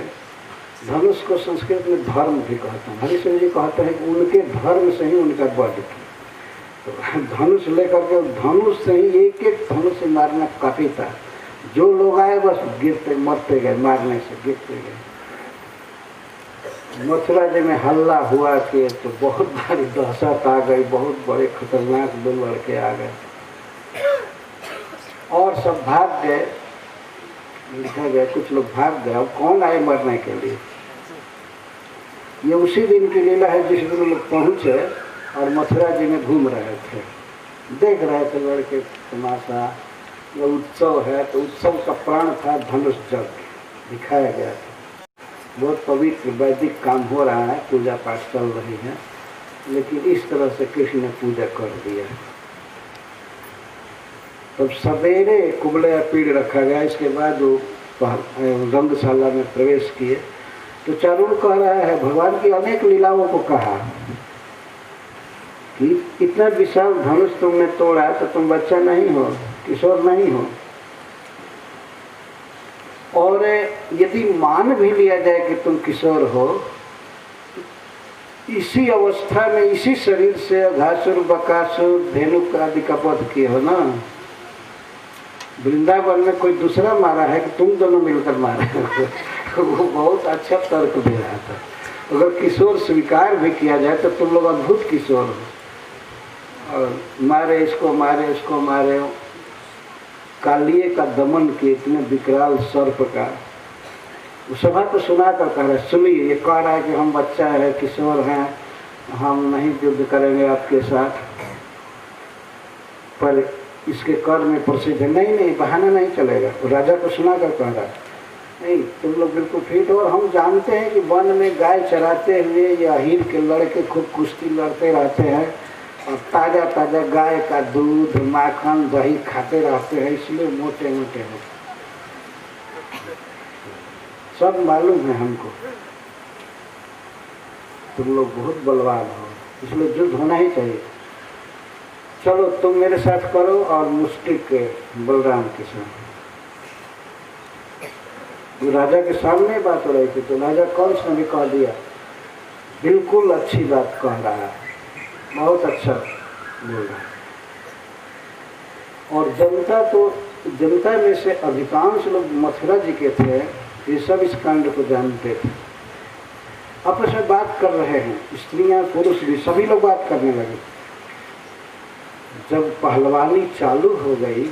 धनुष को संस्कृत में धर्म भी कहते हैं। हरिश्चंद्र जी कहते हैं कि उनके धर्म से ही उनका वध किया। तो धनुष लेकर के धनुष से ही एक धनुष से मारना काफ़ी था। जो लोग आए बस गिरते मरते गए, मारने से गिरते गए। मथुरा जी में हल्ला हुआ कि तो बहुत भारी दहशत आ गई, बहुत बड़े खतरनाक 2 लड़के आ गए और सब भाग गए। लिखा गया कुछ लोग भाग गए। अब कौन आए मरने के लिए? ये उसी दिन की लीला है जिस दिन लोग पहुँचे और मथुरा जी में घूम रहे थे, देख रहे थे लड़के तमाशा। यह उत्सव है, तो उत्सव का प्राण था धनुष यज्ञ, दिखाया गया था। बहुत पवित्र वैदिक काम हो रहा है, पूजा पाठ चल रही है, लेकिन इस तरह से कृष्ण ने पूजा कर दिया। तब सवेरे कुबले पीड़ रखा गया। इसके बाद वो रंगशाला में प्रवेश किए। तो चारुण कह रहा है भगवान की अनेक लीलाओं को कहा कि इतना विशाल धनुष तुमने तोड़ा तो तुम बच्चा नहीं हो, किशोर नहीं हो। और यदि मान भी लिया जाए कि तुम किशोर हो, इसी अवस्था में इसी शरीर से घासुर बकासुर धेनुक आदि का वध किए हो ना। वृंदावन में कोई दूसरा मारा है कि तुम दोनों मिलकर मारे वो बहुत अच्छा तर्क दे रहा था। अगर किशोर स्वीकार भी किया जाए तो तुम लोग अद्भुत किशोर हो। और मारे इसको मारे उसको मारे, कालिए का दमन किए, इतने विकराल सर्प का। सभा को सुना कर कह रहे सुनिए, ये कह रहा है कि हम बच्चा है, किशोर हैं, हम नहीं युद्ध करेंगे आपके साथ, पर इसके कर में प्रसिद्ध है। नहीं नहीं, बहाना नहीं चलेगा। राजा को सुना कर कह रहा नहीं, तुम लोग बिल्कुल फिट हो। और हम जानते हैं कि वन में गाय चराते हुए या हीर के लड़के खूब कुश्ती लड़ते रहते हैं और ताज़ा ताज़ा गाय का दूध, माखन, दही खाते रहते हैं, इसलिए मोटे मोटे हो। सब मालूम है हमको, तुम लोग बहुत बलवान हो, इसलिए युद्ध होना ही चाहिए। चलो तुम मेरे साथ करो और मुस्टिक बलराम के साथ। राजा के सामने बात हो रही थी तो राजा कौन सा भी कह दिया, बिल्कुल अच्छी बात कह रहा है, बहुत अच्छा बोल रहा है। और जनता में से अधिकांश लोग मथुरा जी के थे, ये सब इस कांड को जानते थे। आपस में बात कर रहे हैं, स्त्रियां पुरुष भी सभी लोग बात करने लगे। जब पहलवानी चालू हो गई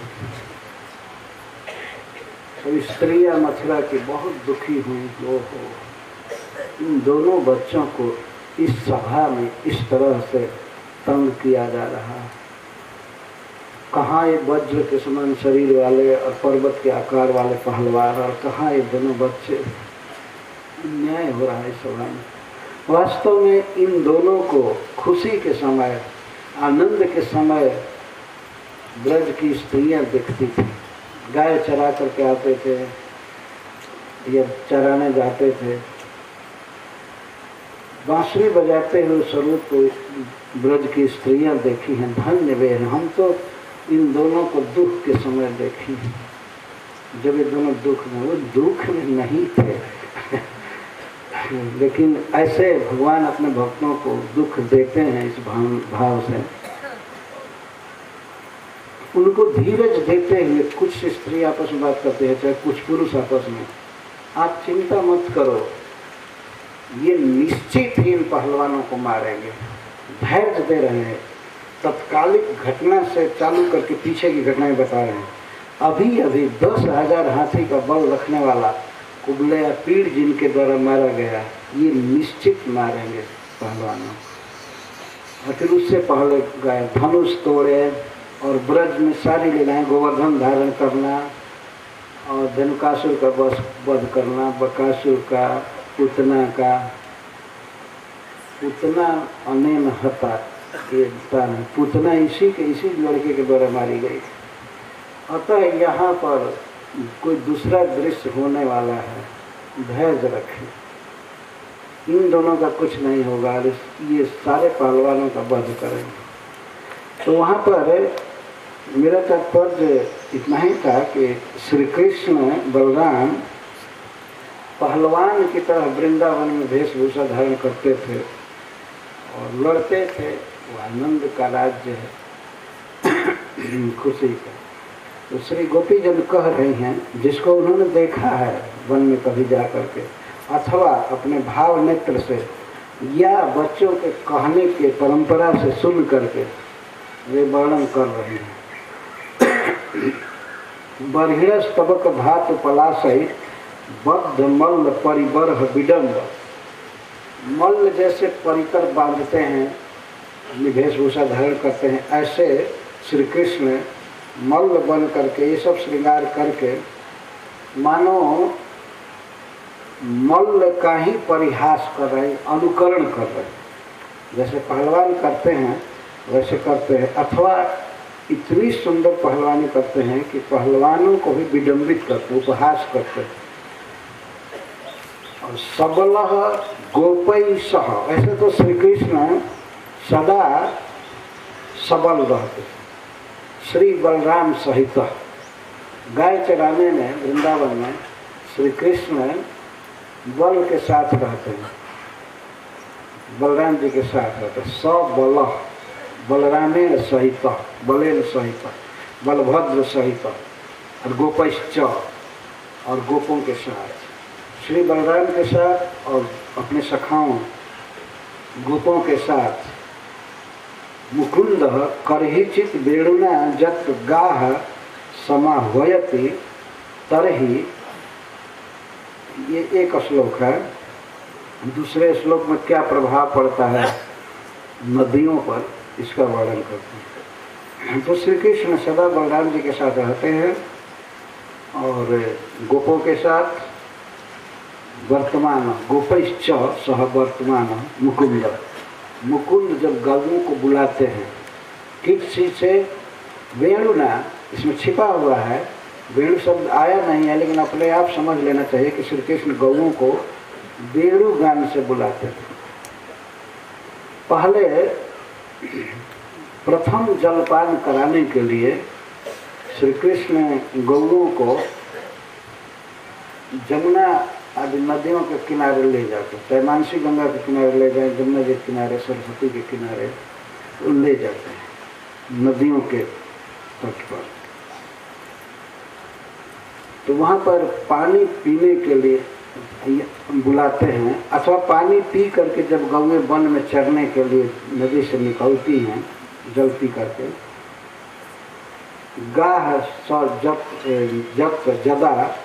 तो स्त्रियां मथुरा की बहुत दुखी हुई। ओहो, इन दोनों बच्चों को इस सभा में इस तरह से तंग किया जा रहा है। कहाँ ये वज्र के समान शरीर वाले और पर्वत के आकार वाले पहलवान, और कहाँ ये दोनों बच्चे। न्याय हो रहा है सभा में। वास्तव में इन दोनों को खुशी के समय, आनंद के समय ब्रज की स्त्रियां दिखती थी। गाय चरा करके आते थे या चराने जाते थे, बांसुरी बजाते हुए स्वरूप को ब्रज की स्त्रियां देखी हैं। धन्य वे हैं। हम तो इन दोनों को दुख के समय देखी हैं, जब ये दोनों दुख में, वो दुख में नहीं थे लेकिन ऐसे भगवान अपने भक्तों को दुख देते हैं इस भाव से। उनको धीरज देते हुए कुछ स्त्री आपस में बात करते हैं, चाहे कुछ पुरुष आपस में, आप चिंता मत करो, ये निश्चित ही इन पहलवानों को मारेंगे, धैर्य दे रहे हैं। तत्कालिक घटना से चालू करके पीछे की घटनाएं बता रहे हैं। अभी अभी 10,000 हाथी का बल रखने वाला कुबले या पीड़ जिनके द्वारा मारा गया, ये निश्चित मारेंगे पहलवानों। और फिर उससे पहले गए धनुष तोड़े और ब्रज में सारी लीलाएं, गोवर्धन धारण करना और धनुकासुर का वध करना, बकासुर का, पूतना अनेन हता, पूतना इसी लड़के के द्वारा मारी गई। अतः यहाँ पर कोई दूसरा दृश्य होने वाला है, धैर्य रखें, इन दोनों का कुछ नहीं होगा, ये सारे पहलवानों का वध करेंगे। तो वहाँ पर मेरा तात्पर्य इतना ही था कि श्री कृष्ण बलराम पहलवान की तरह वृंदावन में वेशभूषा धारण करते थे और लड़ते थे। वो आनंद का राज्य है, खुशी का। तो श्री गोपी जन कह रही हैं, जिसको उन्होंने देखा है वन में कभी जा करके, अथवा अपने भाव नेत्र से या बच्चों के कहने के परंपरा से सुन करके वे वर्णन कर रहे हैं। बरहिण स्तबक भात पलाशय बद्ध मल्ल परिबर्ह विडम्ब। मल्ल जैसे परिकर बांधते हैं, वेशभूषा धारण करते हैं, ऐसे श्री कृष्ण मल्ल बन करके ये सब श्रृंगार करके मानो मल्ल का ही परिहास कर रहे, अनुकरण कर रहे, जैसे पहलवान करते हैं वैसे करते हैं। अथवा इतनी सुंदर पहलवानी करते हैं कि पहलवानों को भी विडंबित करते, उपहास करते। और सबलह गोपई सह, ऐसे तो श्री कृष्ण सदा सबल रहते, श्री बलराम सहित। गाय चराने में वृंदावन में श्री कृष्ण बल के साथ रहते हैं, बलराम जी के साथ रहते हैं। सबल बलरामेण सहित, बलेन सहित, बलभद्र सहित, और गोपश्च और गोपों के साथ, श्री बलराम के साथ और अपने सखाओं गोपों के साथ मुकुंद करहिचित वेणुना जत गाह समाह्वयति तरहि, ये एक श्लोक है। दूसरे श्लोक में क्या प्रभाव पड़ता है नदियों पर, इसका वर्णन करते हैं। तो श्री कृष्ण सदा बलराम जी के साथ रहते हैं और गोपों के साथ वर्तमान गोपैश्च सह वर्तमान मुकुंद, मुकुंद जब गौओं को बुलाते हैं किस चीज से, वेणुना, इसमें छिपा हुआ है, वेणु शब्द आया नहीं है लेकिन अपने आप समझ लेना चाहिए कि श्री कृष्ण गौओं को वेणु गान से बुलाते थे। पहले प्रथम जलपान कराने के लिए श्री कृष्ण गौओं को जमुना आदि नदियों के किनारे ले जाते, चाहे मानसी गंगा के किनारे ले जाए, जमुना के किनारे, सरस्वती के किनारे तो ले जाते हैं नदियों के तट पर। तो वहाँ पर पानी पीने के लिए बुलाते हैं, अथवा पानी पी करके जब गौएं वन में चरने के लिए नदी से निकलती हैं जल पी करके, गाह जप जदा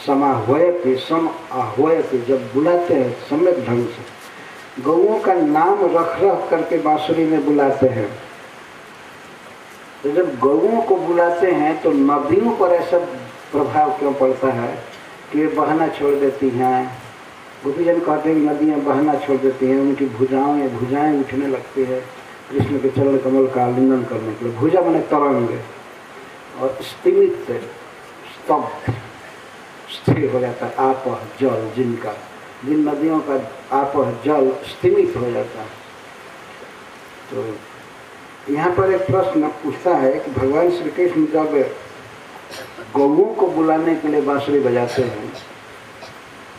समाह्वयति सम आह्वयति, जब बुलाते हैं सम्यक ढंग से, गौओं का नाम रख करके बांसुरी में बुलाते हैं। तो जब गौओं को बुलाते हैं तो नदियों पर ऐसा प्रभाव क्यों पड़ता है कि वे बहना छोड़ देती हैं। गोपीजन कहते हैं कि नदियाँ बहना छोड़ देती हैं, उनकी भुजाएं उठने लगती है कृष्ण के चरण कमल का आलिंगन करने के लिए। भुजा माने तरंग, और स्तिमित स्तब्ध स्थिर हो जाता है आप जल, जिन नदियों का आप जल स्तिमित हो जाता है। तो यहाँ पर एक प्रश्न पूछता है कि भगवान श्री कृष्ण जब गौओं को बुलाने के लिए बांसुरी बजाते हैं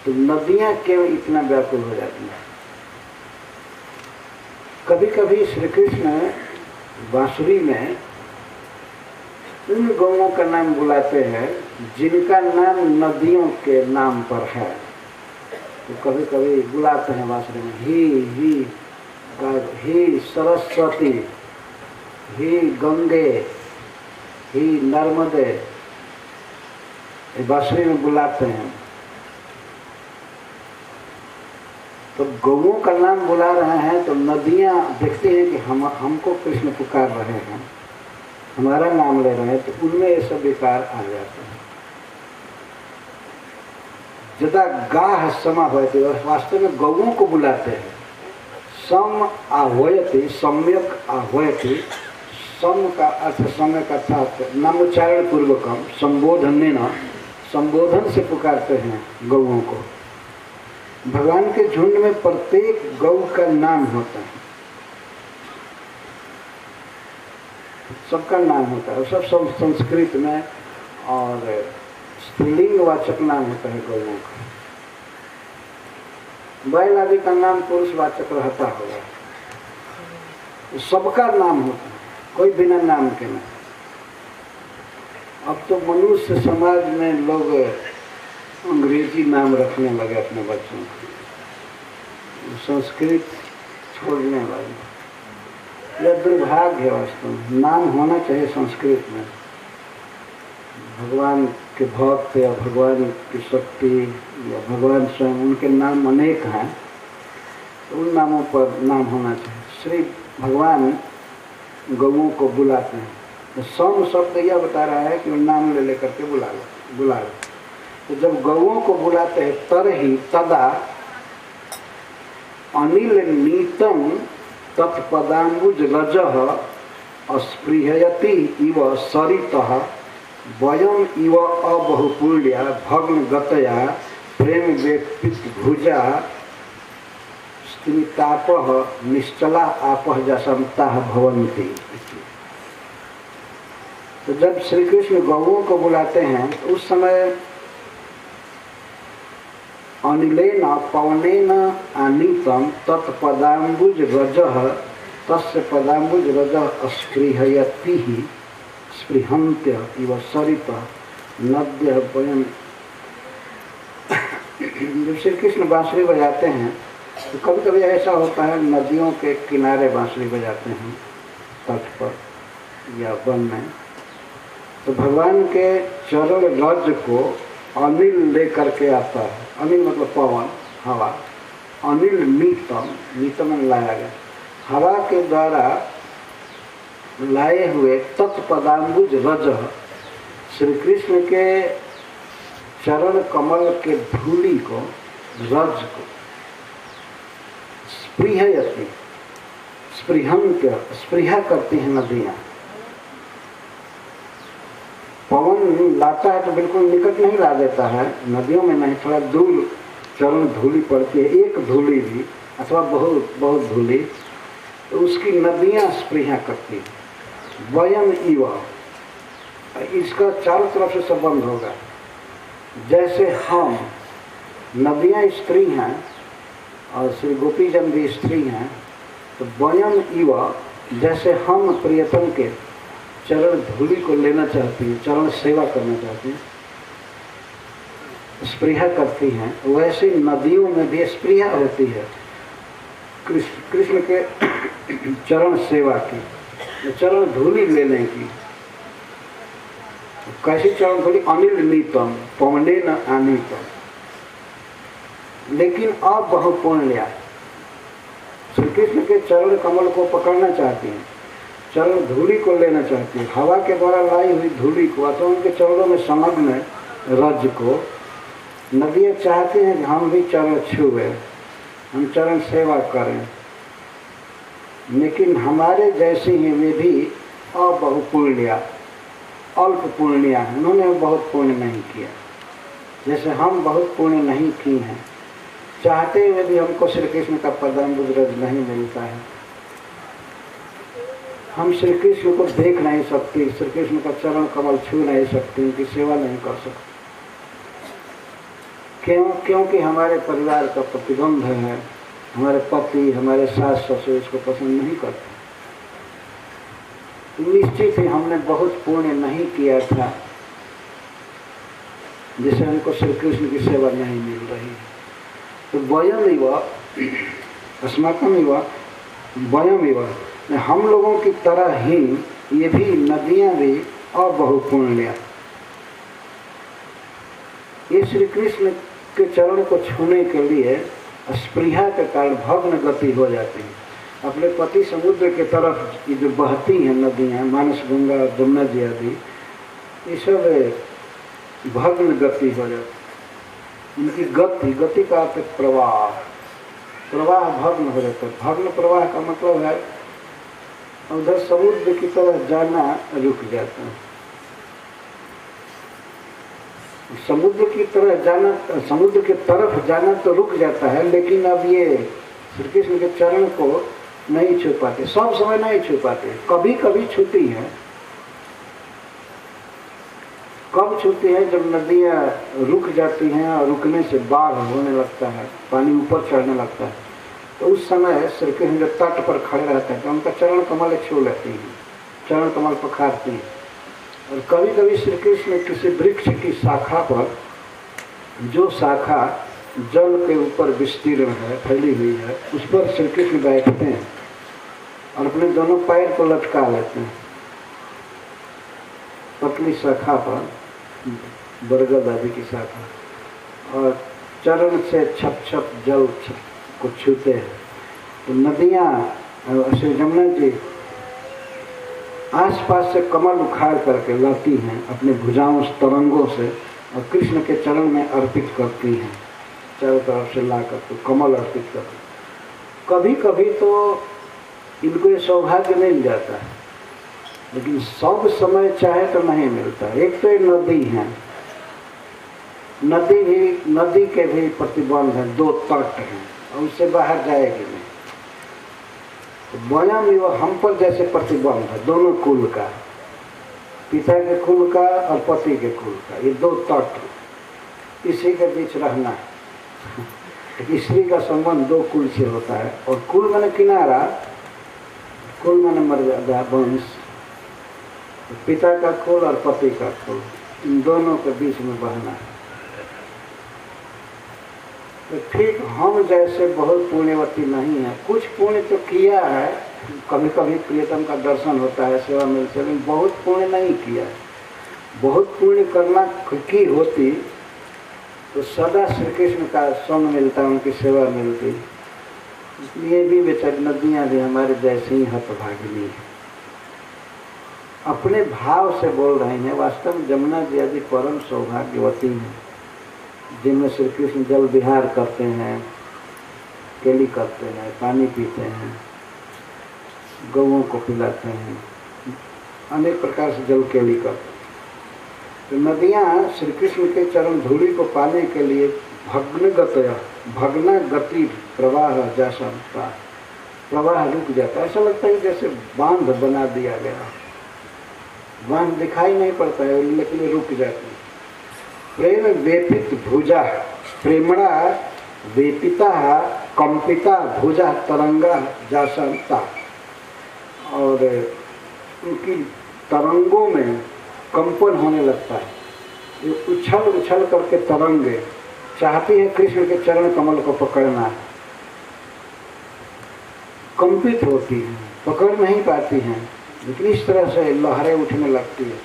तो नदियाँ क्यों इतना व्याकुल हो जाती हैं। कभी कभी श्री कृष्ण बांसुरी में उन गौओं का नाम बुलाते हैं जिनका नाम नदियों के नाम पर है। तो कभी कभी बुलाते हैं बांसुरी में ही सरस्वती, ही गंगे, ही नर्मदे, बांसुरी में बुलाते हैं। तो गौओं का नाम बुला रहे हैं तो नदियाँ देखती हैं कि हमको कृष्ण पुकार रहे हैं, हमारा नाम ले रहे हैं, तो उनमें ये सब विकार आ जाते हैं। जदा गाह समा होती, वास्तव में गौओं को बुलाते हैं। सम आह्वयति, सम्यक आह्वयति, सम का अर्थ सम्यक अर्थात नामोच्चारण पूर्वकम, संबोधन से पुकारते हैं गौओं को। भगवान के झुंड में प्रत्येक गौ का नाम होता है, सबका नाम होता है, सब संस्कृत में, और स्त्रीलिंग वाचक नाम होता है गौओं का। बैल आदि का नाम पुरुष वाचक रहता होगा, सबका नाम होता है, कोई बिना नाम के नहीं। अब तो मनुष्य समाज में लोग अंग्रेजी नाम रखने लगे अपने बच्चों को, संस्कृत छोड़ने लगे। यह दुर्भाग्य है वास्तव में। नाम होना चाहिए संस्कृत में। भगवान के भक्त या भगवान की शक्ति या भगवान स्वयं, उनके नाम अनेक हैं, तो उन नामों पर नाम होना चाहिए। श्री भगवान गौओं को बुलाते हैं तो सम शब्द यह बता रहा है कि वो नाम ले लेकर के बुला लो। तो जब गौओं को बुलाते हैं तरहि तदा अनिल नीतम तत्पदाम्बुज रजः अस्पृहयति इव सरितः वयम इव अबहुपुल्या भग्न गतया प्रेम वेपित भुजा स्त्रीतापः निश्चला आपः जसंताः भवन्ति। तो जब श्री कृष्ण गौओं को बुलाते हैं तो उस समय अनिलेन पवनेन आनीतम तत्पदाम्बुज रजः तस्य पदाम्बुज रजः स्पृहयति स्पृहन्त्य इव सरितः नद्य वयम। जब श्री कृष्ण बांसुरी बजाते हैं तो कभी कभी ऐसा होता है नदियों के किनारे बांसुरी बजाते हैं, तट पर या वन में, तो भगवान के चरण रज को अनिल लेकर के आता है। अनिल मतलब पवन, हवा। अनिल नीतम, नीतम में लाया गया, हवा के द्वारा लाए हुए तत्पदाम्बुज रज श्री कृष्ण के चरण कमल के धूलि को, रज को स्पृहयति, स्पृहा करती हैं नदियाँ। पवन लाता है तो बिल्कुल निकट नहीं ला देता है, नदियों में नहीं, थोड़ा दूर चरण धूलि पड़ती है, एक धूलि भी अथवा बहुत बहुत धूलि, तो उसकी नदियाँ स्पृहा करती हैं। वयम इव, इसका चारों तरफ से संबंध होगा। जैसे हम, नदियाँ स्त्री हैं और श्री गोपीजन भी स्त्री हैं, तो वयम इव, जैसे हम प्रियतम के चरण धूलि को लेना चाहती हैं, चरण सेवा करना चाहती हैं, स्पृहा करती हैं, वैसे नदियों में भी स्पृहा होती है कृष्ण के चरण सेवा की, चरण धूलि लेने की। कैसी चरण धूलि? अनिल नीतम पवने न अनितम, लेकिन अब बहुपुण्य श्री कृष्ण के चरण कमल को पकड़ना चाहती हैं, चरण धूलि को लेना चाहती है, हवा के द्वारा लाई हुई धूलि को अथवा उनके चरणों में संलग्न रज को नदियाँ चाहती हैं कि हम भी चरण छुए, हम चरण सेवा करें, लेकिन हमारे जैसी ही वे भी अबहुपुण्या, अल्प पुण्या है, उन्होंने बहुत पुण्य नहीं किया। जैसे हम बहुत पुण्य नहीं की हैं, चाहते हुए भी हमको श्री कृष्ण का पदाम्बुज रज नहीं मिलता है, हम श्री कृष्ण को देख नहीं सकते, श्री कृष्ण का चरण कमल छू नहीं सकते, उनकी सेवा नहीं कर सकते। क्यों? क्योंकि हमारे परिवार का प्रतिबंध है, हमारे पति, हमारे सास ससुर इसको पसंद नहीं करते। निश्चित ही हमने बहुत पुण्य नहीं किया था, जिसे हमको श्री कृष्ण की सेवा नहीं मिल रही। तो वयम इव अस्माकम इव वयम इव, हम लोगों की तरह ही ये भी नदियाँ भी अबहुपुण्य, ये श्री कृष्ण के चरण को छूने के लिए स्पृहा के कारण भग्न गति हो जाती है। अपने पति समुद्र के तरफ ये जो बहती हैं नदियाँ, मानस गंगा, जमुना जी आदि, ये सब भग्न गति हो जाती। इनकी गति का अर्थ प्रवाह, प्रवाह भग्न हो जाता है। भग्न प्रवाह का मतलब है उधर समुद्र की तरफ जाना रुक जाता है। समुद्र की तरफ जाना, समुद्र की तरफ जाना तो रुक जाता है, लेकिन अब ये श्री कृष्ण के चरण को नहीं छू पाते, सब समय नहीं छू पाते, कभी कभी छूती है। कब छूती है? जब नदियाँ रुक जाती हैं और रुकने से बाढ़ होने लगता है, पानी ऊपर चढ़ने लगता है, तो उस समय श्री कृष्ण जब तट पर खड़े रहते हैं तो उनका चरण कमल छू लेती हैं, चरण कमल पखारती हैं। और कभी कभी श्री कृष्ण किसी वृक्ष की शाखा पर, जो शाखा जल के ऊपर विस्तीर्ण है, फैली हुई है, उस पर श्री कृष्ण बैठते हैं और अपने दोनों पैर को लटका लेते हैं पतली शाखा पर, बरगद आदि की शाखा, और चरण से छप छप जल को छूते हैं। तो नदियाँ श्री जमुना जी आसपास से कमल उखाड़ करके लाती हैं अपने भुजाओं तरंगों से और कृष्ण के चरण में अर्पित करती हैं, चारों तरफ से ला करके कमल अर्पित करती। कभी कभी तो इनको ये सौभाग्य मिल जाता है, लेकिन सब समय चाहे तो नहीं मिलता। एक तो ये नदी है, नदी के भी प्रतिबंध है, दो तट हैं और उससे बाहर जाएगी नहीं। वयम इव, हम पर जैसे प्रतिबंध है दोनों कुल का, पिता के कुल का और पति के कुल का, ये दो तट, इसी के बीच रहना है। स्त्री का संबंध दो कुल से होता है, और कुल माने किनारा, कुल माने मर्यादा, वंश, पिता का कुल और पति का कुल, इन दोनों के बीच में बहना है। तो ठीक हम जैसे बहुत पुण्यवती नहीं है, कुछ पुण्य तो किया है, कभी कभी प्रियतम का दर्शन होता है, सेवा मिलती है, लेकिन बहुत पुण्य नहीं किया है। बहुत पुण्य करना की होती तो सदा श्री कृष्ण का संग मिलता, उनकी सेवा मिलती। इसलिए भी बेचारी नदियाँ भी हमारे जैसे ही हतभागिनी है, अपने भाव से बोल रही हैं। वास्तव में जमुना जी आदि परम सौभाग्यवती हैं, जिनमें श्री कृष्ण जल विहार करते हैं, केली करते हैं, पानी पीते हैं, गौओं को पिलाते हैं, अनेक प्रकार से जल केली करते हैं। तो नदियाँ श्री कृष्ण के चरण धूलि को पाने के लिए भग्न गति प्रवाह जैसा प्रवाह रुक जाता है। ऐसा लगता है जैसे बांध बना दिया गया, बांध दिखाई नहीं पड़ता है लेकिन रुक जाती है। प्रेम वेपित भुजा प्रेमणा वेपिता कंपिता भुजा तरंगा जासंता, और उनकी तरंगों में कंपन होने लगता है। ये उछल उछल करके तरंगे चाहती है कृष्ण के चरण कमल को पकड़ना, कंपित होती हैं, पकड़ नहीं पाती हैं, लेकिन इस तरह से लहरें उठने लगती है।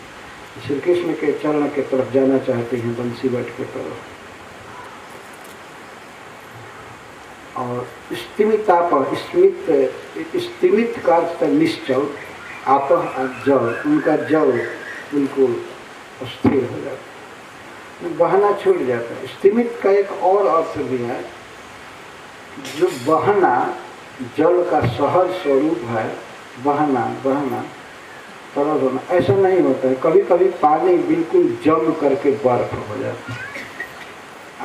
श्री कृष्ण के चरण के तरफ जाना चाहती हैं, बंसी बट के तरफ। और स्तिमिताप स्तिमित का अर्थ निश्चल, आप जल, उनका जल बिल्कुल स्थिर हो जाता है, बहना छूट जाता है। स्तिमित का एक और अर्थ भी है, जो बहना जल का सहज स्वरूप है, बहना तरल होना, ऐसा नहीं होता है। कभी कभी पानी बिल्कुल जम करके बर्फ हो जाता है,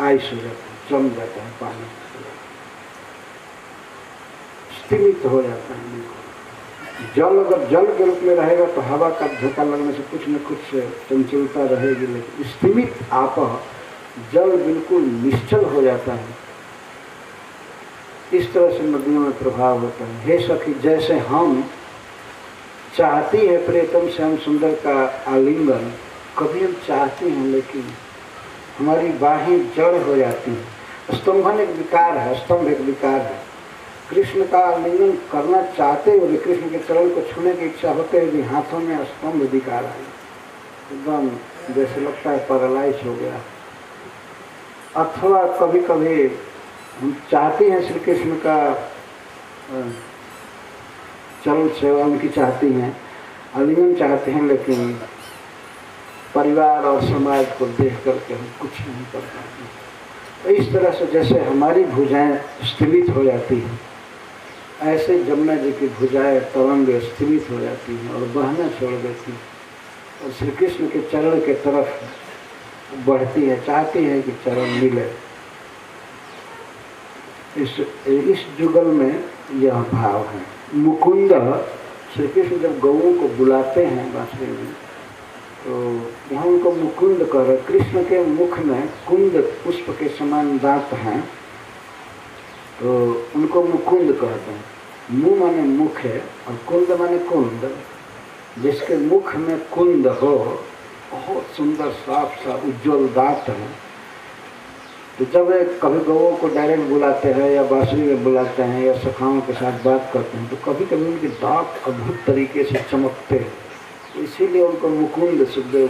आइस हो जाता है, जम जाता है पानी, स्तिमित हो जाता है बिल्कुल। जल अगर जल के रूप में रहेगा तो हवा का झोंका लगने से कुछ न कुछ चंचलता रहेगी, लेकिन स्तिमित आप जल बिल्कुल निश्चल हो जाता है। इस तरह से नदियों में प्रभाव होता है। हे सखी, जैसे हम चाहती है प्रियतम से हम सुंदर का आलिंगन, कभी हम चाहते हैं लेकिन हमारी बाहें जड़ हो जाती हैं। स्तंभन एक विकार है, स्तंभ एक विकार है। कृष्ण का आलिंगन करना चाहते हुए, कृष्ण के चरण को छूने की इच्छा होते हुए भी हाथों में स्तंभ विकार आए, एकदम जैसे लगता है पैरालाइज हो गया। अथवा कभी कभी हम चाहते हैं श्री कृष्ण का चरण सेवा उनकी चाहती हैं, आलिंगन चाहते हैं, लेकिन परिवार और समाज को देख करके हम कुछ नहीं कर पाते। तो इस तरह से जैसे हमारी भुजाएं स्थिमित हो जाती हैं, ऐसे जमुना जी की भुजाएं तरंग स्थिमित हो जाती हैं और बहना छोड़ देती हैं और श्री कृष्ण के चरण के तरफ बढ़ती है, चाहती है कि चरण मिले। इस जुगल में यह भाव है। मुकुंद, श्री कृष्ण जब गौओं को बुलाते हैं बांसुरी में, तो यहाँ उनको मुकुंद कह रहे। कृष्ण के मुख में कुंद पुष्प के समान दांत हैं, तो उनको मुकुंद कहते हैं। मुंह माने मुख है और कुंद माने कुंद। जिसके मुख में कुंद हो, बहुत सुंदर साफ सा उज्ज्वल दांत है, तो जब कभी गौओं को डायरेक्ट बुलाते हैं या बांसुरी में बुलाते हैं या सखाओं के साथ बात करते हैं, तो कभी कभी उनके दांत अद्भुत तरीके से चमकते हैं, तो इसीलिए उनको मुकुंद सुखदेव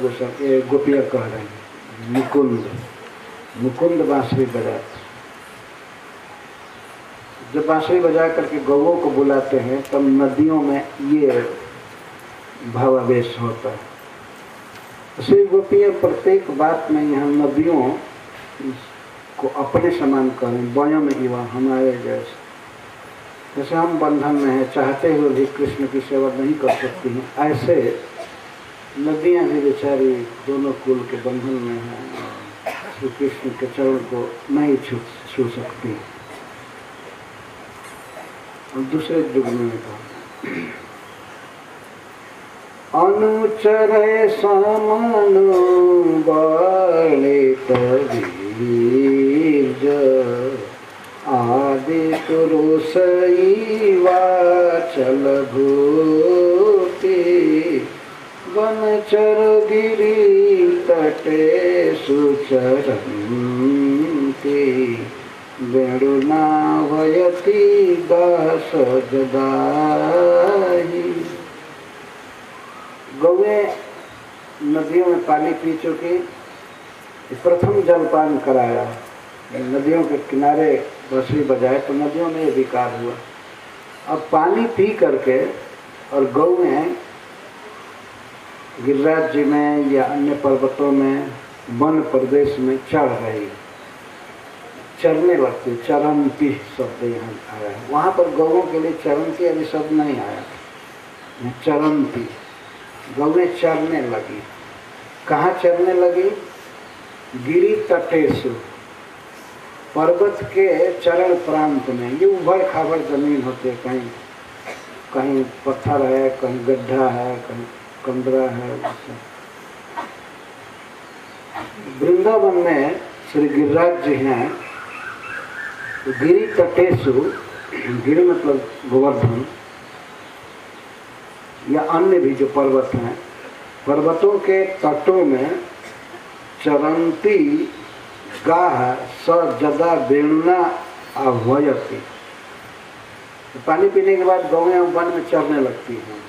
गोपियाँ कह रहे हैं। मुकुंद, मुकुंद बांसुरी बजाते। जब बांसुरी बजा करके गौओं को बुलाते हैं तब नदियों में ये भावावेश होता है। श्री गोपियाँ प्रत्येक बात में यहाँ नदियों को अपने समान करें, बयों में युवा हमारे जैसे। जैसे हम बंधन में हैं, चाहते हुए भी कृष्ण की सेवा नहीं कर सकती हैं, ऐसे नदियाँ भी बेचारी दोनों कुल के बंधन में हैं, श्री कृष्ण के चरण को नहीं छू सकती। और दूसरे युग में अनुचरे समनु बले तवीज आदि पुरुष चल भूति वनचर गिरी तटेषु चरन्ति वेणुनावयति दास जदाहि। गौएं नदियों में पानी पी चुकी, प्रथम जलपान कराया, नदियों के किनारे बांसुरी बजाए तो नदियों में विकार हुआ। अब पानी पी करके और गौएं गिरिराज जी में या अन्य पर्वतों में वन प्रदेश में चढ़ रही, चरने लगती, चरंती शब्द यहाँ आया है। वहाँ पर गौओं के लिए चरंती अभी शब्द नहीं आया, चरंती गौएं चरने लगी। कहाँ चरने लगी? गिरि तटेषु, पर्वत के चरण प्रांत में। ये उबड़ खाबड़ जमीन होती है, कहीं कहीं पत्थर है, कहीं गड्ढा है, कहीं कंदरा है। वृंदावन में श्री गिरिराज जी हैं, तो गिरि तटेषु, गिरि मतलब गोवर्धन या अन्य भी जो पर्वत हैं, पर्वतों के तटों में चरंती गाह स जदा वेणुना आह्वयति। पानी पीने के बाद गौएं वन में चरने लगती हैं।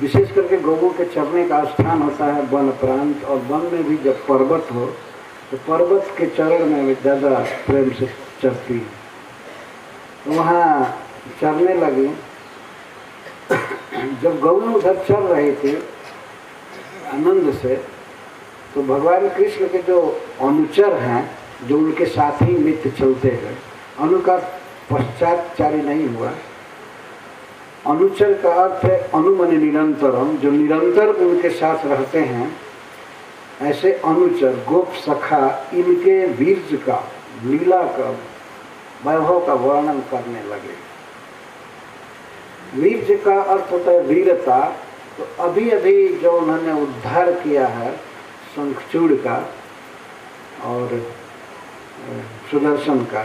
विशेष करके गौओं के चरने का स्थान होता है वन प्रांत, और वन में भी जब पर्वत हो तो पर्वत के चरण में वे ज़्यादा प्रेम से चरती हैं। तो वहाँ चरने लगी। जब गौएं उधर चल रही थी आनंद से, तो भगवान कृष्ण के जो अनुचर हैं, जो उनके साथी नित्य चलते हैं, अनु का पश्चातचारी नहीं हुआ। अनुचर का अर्थ है अनुमनि निरंतरम, जो निरंतर उनके साथ रहते हैं, ऐसे अनुचर गोप सखा इनके वीर्य का, लीला का, वैभव का वर्णन करने लगे। वीर्य का अर्थ होता है वीरता। तो अभी अभी जो उन्होंने उद्धार किया है शंखचूड़ का और सुदर्शन का,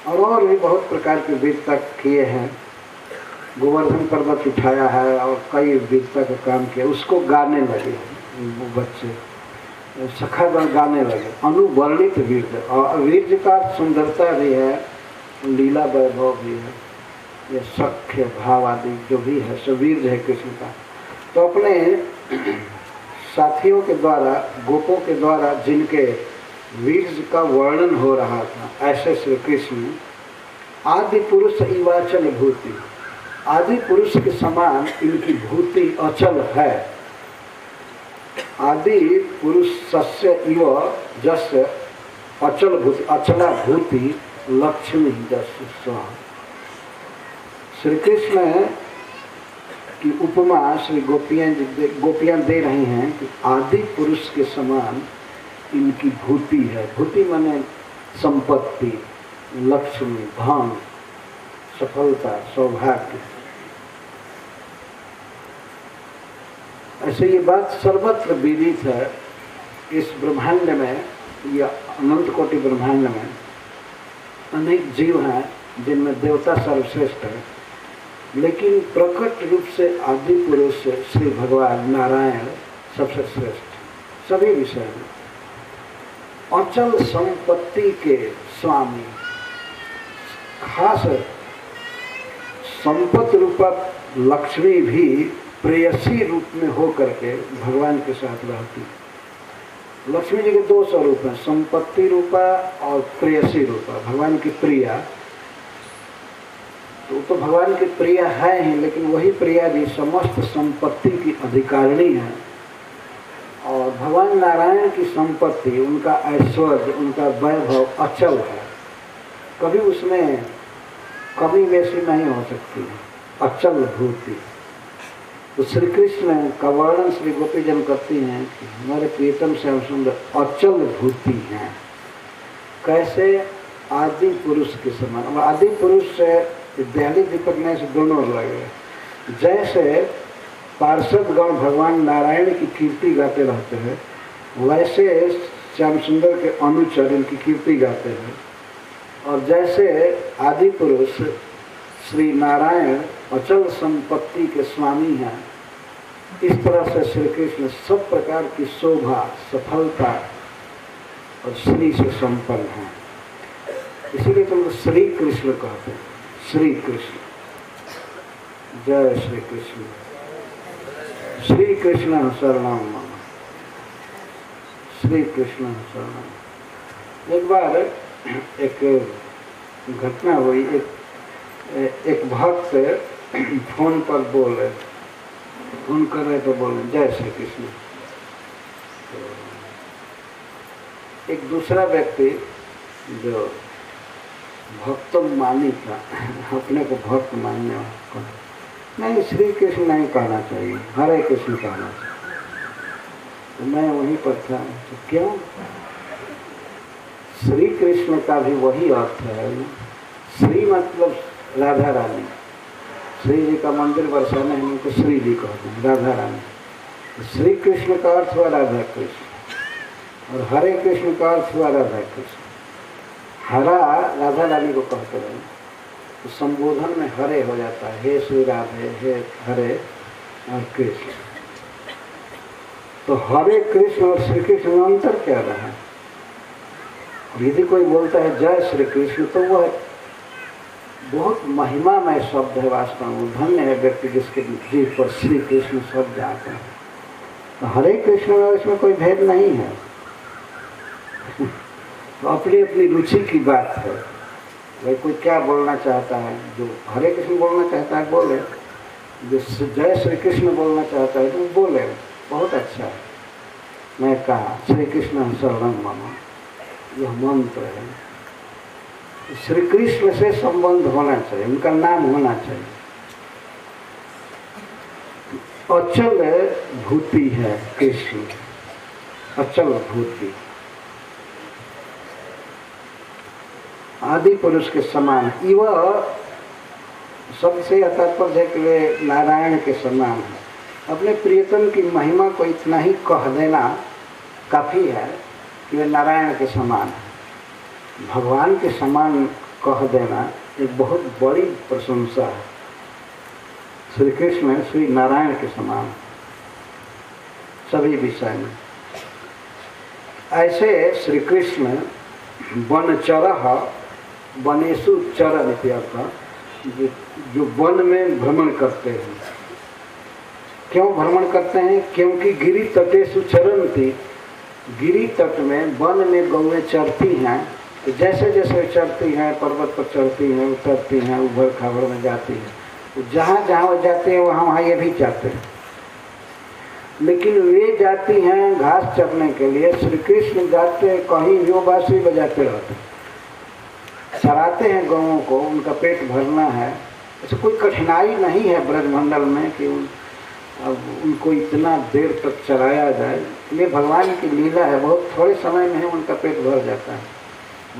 और भी बहुत प्रकार के वीरता किए हैं। गोवर्धन पर्वत उठाया है और कई वीरता का काम किया, उसको गाने लगे वो बच्चे, सखागण गाने लगे। अनुवर्णित वीर्य, और वीर्य का सुंदरता भी है, लीला वैभव भी है, ये सख्य भाव आदि जो भी है सब वीर्य है कृष्ण का। तो अपने साथियों के द्वारा, गोपों के द्वारा जिनके वीर्य का वर्णन हो रहा था, ऐसे श्री कृष्ण आदि पुरुष इवाचल भूति, आदि पुरुष के समान इनकी भूति अचल है। आदि पुरुष सस्य इव जस्य अचल भूति, अचला भूति लक्ष्मी जस्य स्व। श्री कृष्ण की उपमा श्री गोपियां दे रही हैं कि आदि पुरुष के समान इनकी भूति है। भूति माने संपत्ति, लक्ष्मी, धन, सफलता, सौभाग्य। ऐसे ये बात सर्वत्र विदित है। इस ब्रह्मांड में या अनंत कोटि ब्रह्मांड में अनेक जीव हैं जिनमें देवता सर्वश्रेष्ठ है, लेकिन प्रकट रूप से आदि पुरुष श्री भगवान नारायण सबसे श्रेष्ठ सभी विषय में। अचल संपत्ति के स्वामी, खास संपत्ति रूपा लक्ष्मी भी प्रेयसी रूप में हो करके भगवान के साथ रहती। लक्ष्मी जी के दो स्वरूप हैं, संपत्ति रूपा और प्रेयसी रूपा। भगवान की प्रिया तो भगवान की प्रिया है ही, लेकिन वही प्रिया भी समस्त संपत्ति की अधिकारिणी है। और भगवान नारायण की संपत्ति, उनका ऐश्वर्य, उनका वैभव अचल है, कभी उसमें कमी बेसी नहीं हो सकती है, अचल भूति। तो श्री कृष्ण का वर्णन श्री गोपीजन करती हैं कि हमारे प्रियतम श्याम सुंदर अचल भूति हैं। कैसे? आदि पुरुष के समान। अब आदि पुरुष से दयाली दीपक में से दोनों लगे। जैसे पार्षदगण भगवान नारायण की कीर्ति गाते रहते हैं, वैसे श्याम सुंदर के अनुचर इनकी कीर्ति गाते हैं। और जैसे आदि पुरुष श्री नारायण अचल संपत्ति के स्वामी हैं, इस तरह से श्री कृष्ण सब प्रकार की शोभा, सफलता और श्री से संपन्न है। इसीलिए तो हम श्री कृष्ण कहते हैं। श्री कृष्ण, जय श्री कृष्ण। श्री कृष्ण शरणम मम, श्री कृष्ण शरणम। एक बार एक घटना हुई। एक भक्त फोन पर बोले, फोन कर रहे तो बोले जय श्री कृष्ण। तो एक दूसरा व्यक्ति जो भक्त मानी था, अपने को भक्त मानने वाला, नहीं श्री कृष्ण नहीं कहना चाहिए, हरे कृष्ण कहना चाहिए। तो मैं वहीं पर था, तो क्यों? श्री कृष्ण का भी वही अर्थ है। श्री मतलब राधा रानी। श्री जी का मंदिर बरसाने हम उनको श्री जी कहते हैं, राधा रानी। तो श्री कृष्ण का अर्थ हुआ राधा कृष्ण और हरे कृष्ण का अर्थ हुआ राधा कृष्ण। हरा राधा रानी को कहते हैं, तो संबोधन में हरे हो जाता है, हे श्री राधे, हे हरे और कृष्ण। तो हरे कृष्ण और श्री कृष्ण में अंतर क्या रहा? यदि कोई बोलता है जय श्री कृष्ण तो वह बहुत महिमामय शब्द है। वास्तव में धन्य है व्यक्ति जिसके जीव पर श्री कृष्ण शब्द आता है। तो हरे कृष्ण में इसमें कोई भेद नहीं है। तो अपनी अपनी रुचि की बात है। भाई कोई क्या बोलना चाहता है, जो हरे कृष्ण बोलना चाहता है बोले, जो जय श्री कृष्ण बोलना चाहता है तो बोले, बहुत अच्छा है। मैं कहा श्री कृष्ण शरणम मम, यह मंत्र है। श्री कृष्ण से संबंध होना चाहिए, उनका नाम होना चाहिए। अचल भूति है कृष्ण, अचल भूति, आदि पुरुष के समान। वह सबसे तात्पर्य के लिए नारायण के समान है। अपने प्रियतम की महिमा को इतना ही कह देना काफ़ी है कि वे नारायण के समान है। भगवान के समान कह देना एक बहुत बड़ी प्रशंसा है। श्री कृष्ण श्री नारायण के समान सभी विषय में। ऐसे श्री कृष्ण वनचरः वनेषु चरन् इत्यर्थ, जो वन में भ्रमण करते हैं। क्यों भ्रमण करते हैं? क्योंकि गिरि तटेषु चरन्ति, गिरि तट में वन में गौएं चरती हैं। तो जैसे जैसे चढ़ती हैं, पर्वत पर चढ़ती हैं, उतरती हैं, उभर खाबड़ में जाती हैं, तो जहाँ जहाँ वो जाते हैं वहाँ वहाँ ये भी जाते हैं। लेकिन वे जाती हैं घास चरने के लिए, श्री कृष्ण जाते कहीं भी वो बांसुरी बजाते रहते, चराते हैं गौओं को, उनका पेट भरना है। ऐसे कोई कठिनाई नहीं है ब्रजमंडल में कि अब उनको इतना देर तक चराया जाए। ये भगवान की लीला है, बहुत थोड़े समय में उनका पेट भर जाता है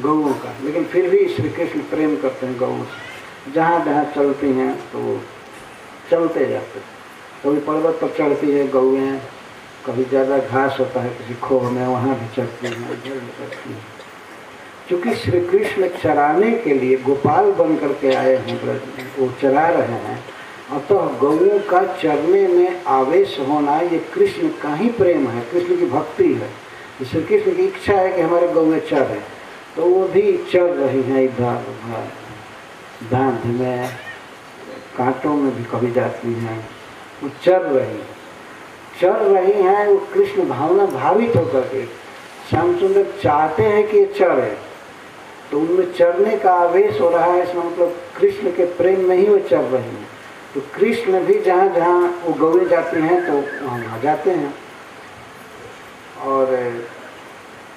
गौओं का। लेकिन फिर भी श्री कृष्ण प्रेम करते हैं गौओं से, जहाँ जहाँ चलती हैं तो वो चलते जाते। कभी पर्वत पर चढ़ती है गौएं, कभी ज़्यादा घास होता है किसी खोह में, वहाँ भी चढ़ती हैं, इधर भी चढ़ती हैं। क्योंकि श्री कृष्ण चराने के लिए गोपाल बन करके आए हैं ब्रज में, वो चरा रहे हैं। अतः गौओं का चरने में आवेश होना ये कृष्ण का ही प्रेम है, कृष्ण की भक्ति है। श्री कृष्ण की इच्छा है कि हमारे गौएं चरें, तो वो भी चल रही हैं इधर उधर, धांध में, कांटों में भी कभी जाती हैं, वो चल रही हैं। वो कृष्ण भावना भावित होकर के श्याम सुंदर चाहते हैं कि ये चरे, तो उनमें चरने का आवेश हो रहा है। इसमें मतलब कृष्ण के प्रेम में ही वो चल रही हैं। तो कृष्ण भी जहाँ जहाँ वो गौएं जाती हैं तो वहाँ जाते हैं और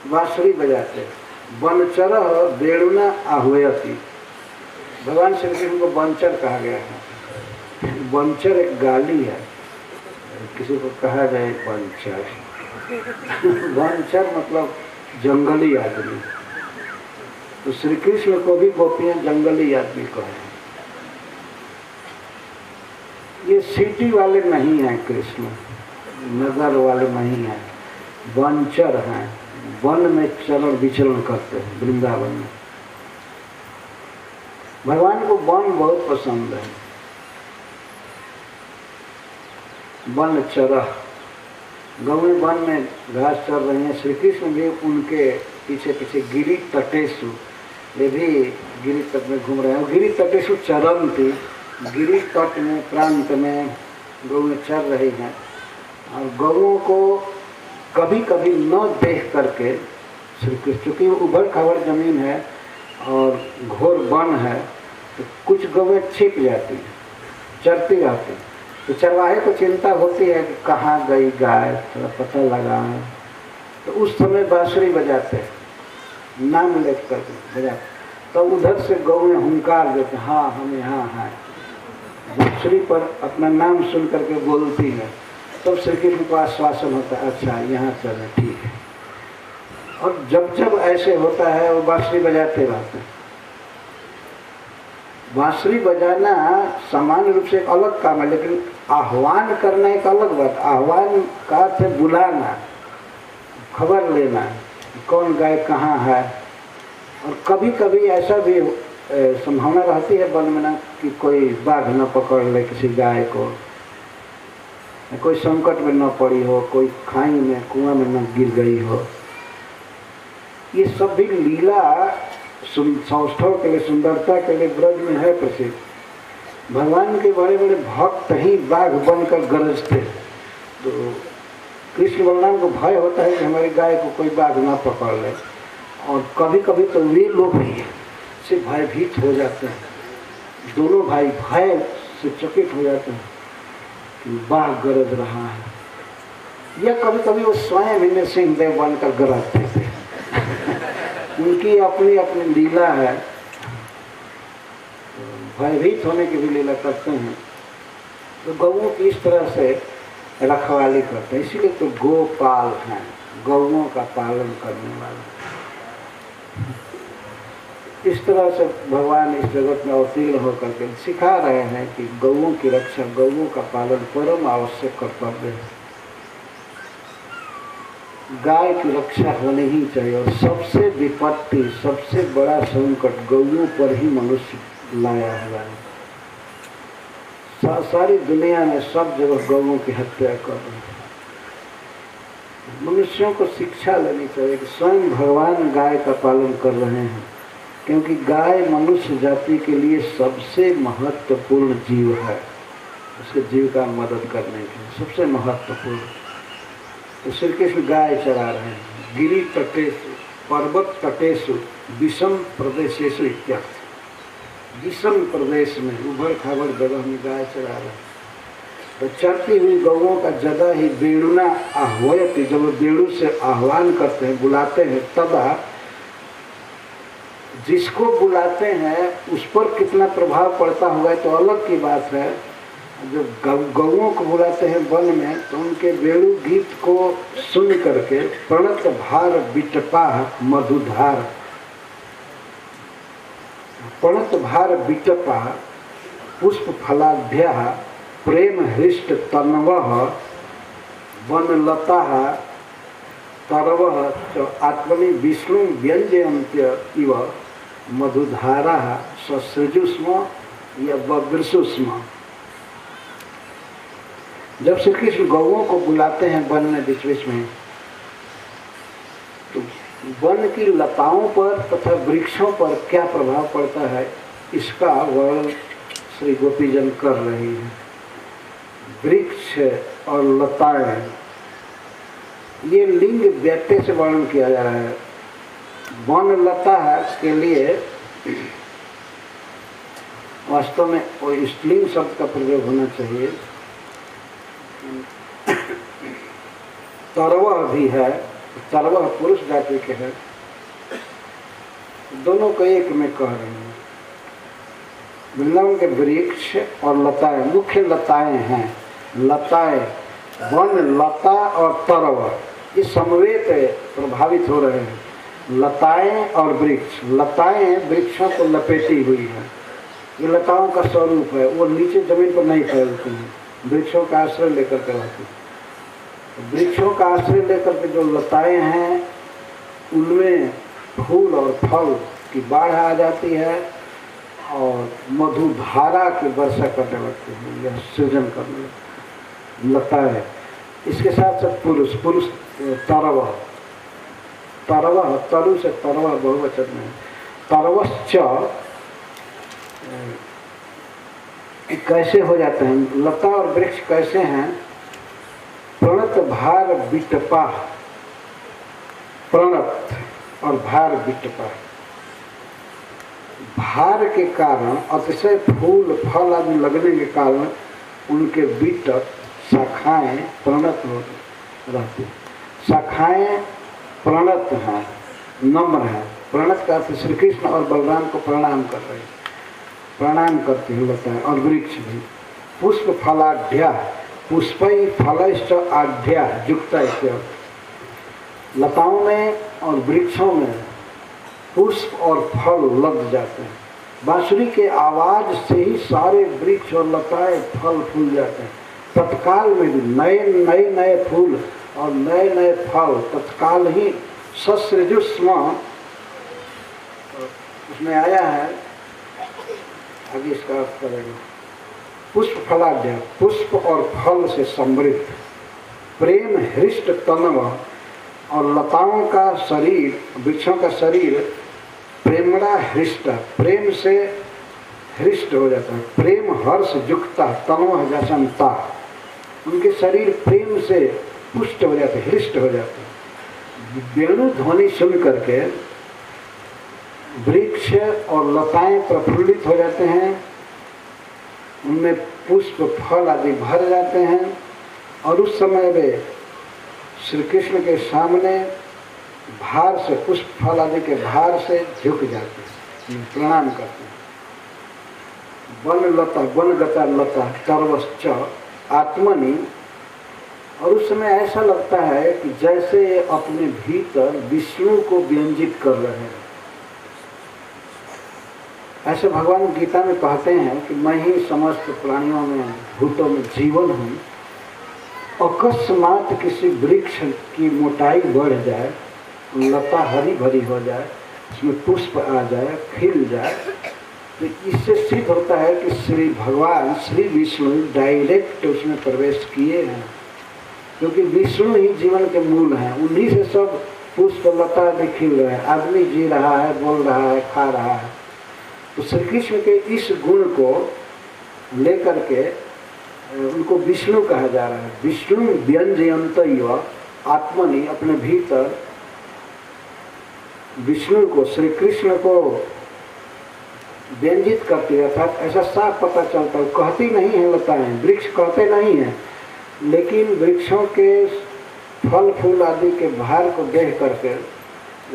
बांसुरी बजाते हैं। वनचरः वेणुना आह्वयति, भगवान श्री कृष्ण को वनचर कहा गया है। वनचर एक गाली है, किसी को कहा जाए वनचर। वनचर मतलब जंगली आदमी। तो श्री कृष्ण को भी गोपियाँ जंगली आदमी कहे। ये सिटी वाले नहीं हैं, कृष्ण नगर वाले नहीं हैं, वनचर हैं। वन में चरण विचरण करते हैं वृंदावन में। भगवान को वन बहुत पसंद है। वन चरह, गौएं वन में घास चर रही हैं। श्री कृष्ण भी उनके पीछे पीछे गिरि तटेशु, ये भी गिरि तट में घूम रहे हैं। गिरि तटेशु चरन्ति, गिरि तट में प्रांत में गौएं चर रही हैं। और गौओं को कभी कभी न देख करके श्री कृष्ण, चूँकि उबड़ खाबड़ जमीन है और घोर वन है, तो कुछ गौएं छिप जाती हैं, चरती रहती हैं। तो चरवाहे को चिंता होती है कि कहाँ गई गाय, थोड़ा पता लगाएं। तो उस समय बांसुरी बजाते हैं, नाम लेकर के बजाते, तो उधर से गौएं हुंकार देते, हाँ हम यहाँ हैं। बांसुरी पर अपना नाम सुन करके बोलती है, तब श्री कृष्ण को आश्वासन होता है, अच्छा यहाँ चले, ठीक है। और जब जब ऐसे होता है वो बांसुरी बजाते रहते हैं। बांसुरी बजाना सामान्य रूप से एक अलग काम है, लेकिन आह्वान करना एक अलग बात। आह्वान का अर्थ है बुलाना, खबर लेना, कौन गाय कहाँ है। और कभी कभी ऐसा भी संभावना रहती है वन में ना कि कोई बाघ न पकड़ ले किसी गाय को, कोई संकट में न पड़ी हो, कोई खाई में कुआं में न गिर गई हो। ये सब भी लीला सौष्ठव के लिए, सुंदरता के लिए ब्रज में है प्रसिद्ध। भगवान के बड़े बड़े भक्त ही बाघ बनकर गरजते। तो कृष्ण बलराम को भय होता है कि हमारी गाय को कोई बाघ ना पकड़ ले। और कभी कभी तो वे लोग भी से भयभीत हो जाते हैं, दोनों भाई भय से चकित हो जाते हैं कि बाघ गरज रहा है। या कभी कभी वो स्वयं ही सिंहदेव बनकर गरजते थे। उनकी अपनी अपनी लीला है, भयभीत होने की भी लीला करते हैं। तो गौओं की इस तरह से रखवाली करते हैं, इसीलिए तो गोपाल हैं, गौओं का पालन करने वाले। इस तरह से भगवान इस जगत में अवतीर्ण होकर के सिखा रहे हैं कि गौओं की रक्षा, गौओं का पालन परम आवश्यक कर्तव्य है। गाय की रक्षा होनी ही चाहिए। और सबसे विपत्ति, सबसे बड़ा संकट गौओं पर ही मनुष्य लाया हुआ है। सारी दुनिया में सब जगह गौओं की हत्या कर रहे हैं। मनुष्यों को शिक्षा लेनी चाहिए कि स्वयं भगवान गाय का पालन कर रहे हैं, क्योंकि गाय मनुष्य जाति के लिए सबसे महत्वपूर्ण जीव है। उसके जीव का मदद करने के लिए सबसे महत्वपूर्ण। तो श्री कृष्ण गाय चरा रहे हैं। गिरि तटेषु, पर्वत तटेषु, विषम प्रदेशेषु इत्यादि। विषम प्रदेश में, उभर खाबड़ जगह में गाय चरा रहे हैं। तो चरती हुई गौओं का जदा ही वेणुना आह्वयति, जब वो वेणु से आह्वान करते हैं, बुलाते हैं, तदा जिसको बुलाते हैं उस पर कितना प्रभाव पड़ता होगा तो अलग की बात है। जो गौओं को बुलाते हैं वन में, तो उनके वेणु गीत को सुन करके प्रणत भार बिटपा मधुधार, प्रणत भार बिटपा पुष्प फलाभ्या प्रेम हृष्ट तन्वः वनलता तरवः आत्मनि विष्णु व्यंजयन्त्य इव मधुधारा ससृजुष्म या बब्रसुष्म। जब श्री कृष्ण गौओं को बुलाते हैं वन में बीच बीच में, तो वन की लताओं पर तथा वृक्षों पर क्या प्रभाव पड़ता है इसका वर्णन श्री गोपीजन कर रही हैं। वृक्ष और लताएं, ये लिंग व्यक्ति से वर्णन किया जा रहा है। वन लता के लिए वास्तव में वो स्त्रीलिंग शब्द का प्रयोग होना चाहिए। तरवह भी है, तरवह पुरुष जाति के हैं, दोनों को एक में कह रहे हैं। वृंदावन के वृक्ष और लताएं, मुख्य लताएं हैं। लताएं, वन लता और तरवह, ये समवेत प्रभावित हो रहे हैं। लताएं और वृक्ष, लताएं वृक्षों को लपेटी हुई है। ये लताओं का स्वरूप है, वो नीचे जमीन पर नहीं फैलती हैं, वृक्षों का आश्रय लेकर के रहती हैं। वृक्षों का आश्रय लेकर के जो लताएं हैं उनमें फूल और फल की बाढ़ आ जाती है और मधुधारा की वर्षा करने लगती है, यह सृजन करने लगती लताएं, इसके साथ साथ पुरुष, पुरुष तरव, तरव तरु से तरव बहुवचन में, तरवश्च कैसे हो जाते हैं, लता और वृक्ष कैसे हैं, प्रणत भार विटपा, प्रणत और भार विटपा, भार के कारण अतिशय फूल फल आदि लगने के कारण उनके विटप शाखाएं प्रणत हो रहती, शाखाएं प्रणत हैं, नम्र हैं। प्रणत का अर्थ श्री कृष्ण और बलराम को प्रणाम कर रहे हैं, प्रणाम करते हैं लताएं और वृक्ष भी। पुष्प फलाढ्या, पुष्पई फलश्च आढ्या युक्ता इत्यर्थ। लताओं में और वृक्षों में पुष्प और फल लग जाते हैं। बांसुरी के आवाज से ही सारे वृक्ष और लताएं फल फूल जाते हैं। तत्काल में भी नए नए फूल और नए नए फल तत्काल ही ससृजुष्म, उसमें आया है, आगे इसका अर्थ करेगा। पुष्प फलाढ्य, पुष्प और फल से समृद्ध, प्रेम हृष्ट तनव, और लताओं का शरीर, वृक्षों का शरीर प्रेमड़ा हृष्ट, प्रेम से हृष्ट हो जाता है। प्रेम हर्ष युक्ता तनव जसंता, उनके शरीर प्रेम से पुष्ट हो जाते, हृष्ट हो जाते। वेणु ध्वनि सुन करके वृक्ष और लताएं प्रफुल्लित हो जाते हैं, उनमें पुष्प फल आदि भर जाते हैं, और उस समय वे श्री कृष्ण के सामने भार से, पुष्प फल आदि के भार से झुक जाते हैं, प्रणाम करते हैं। वन लता, वन गता लता तरवश्च आत्मनि, और उस समय ऐसा लगता है कि जैसे अपने भीतर विष्णु को व्यंजित कर रहे हैं। ऐसे भगवान गीता में कहते हैं कि मैं ही समस्त प्राणियों में, भूतों में जीवन हूँ। अकस्मात किसी वृक्ष की मोटाई बढ़ जाए, लता हरी भरी हो जाए, उसमें पुष्प आ जाए, खिल जाए, तो इससे सिद्ध होता है कि श्री भगवान श्री विष्णु डायरेक्ट उसमें प्रवेश किए हैं, क्योंकि विष्णु ही जीवन के मूल हैं। उन्हीं से सब पुष्प लता आदि खिल रहे हैं, आदमी जी रहा है, बोल रहा है, खा रहा है। तो श्री कृष्ण के इस गुण को लेकर के उनको विष्णु कहा जा रहा है। विष्णु व्यंजयंतैव आत्मनि, अपने भीतर विष्णु को, श्री कृष्ण को व्यंजित करती है, अर्थात ऐसा साफ पता चलता है। कहती नहीं है लताएं, वृक्ष कहते नहीं हैं, लेकिन वृक्षों के फल फूल आदि के भार को देख करके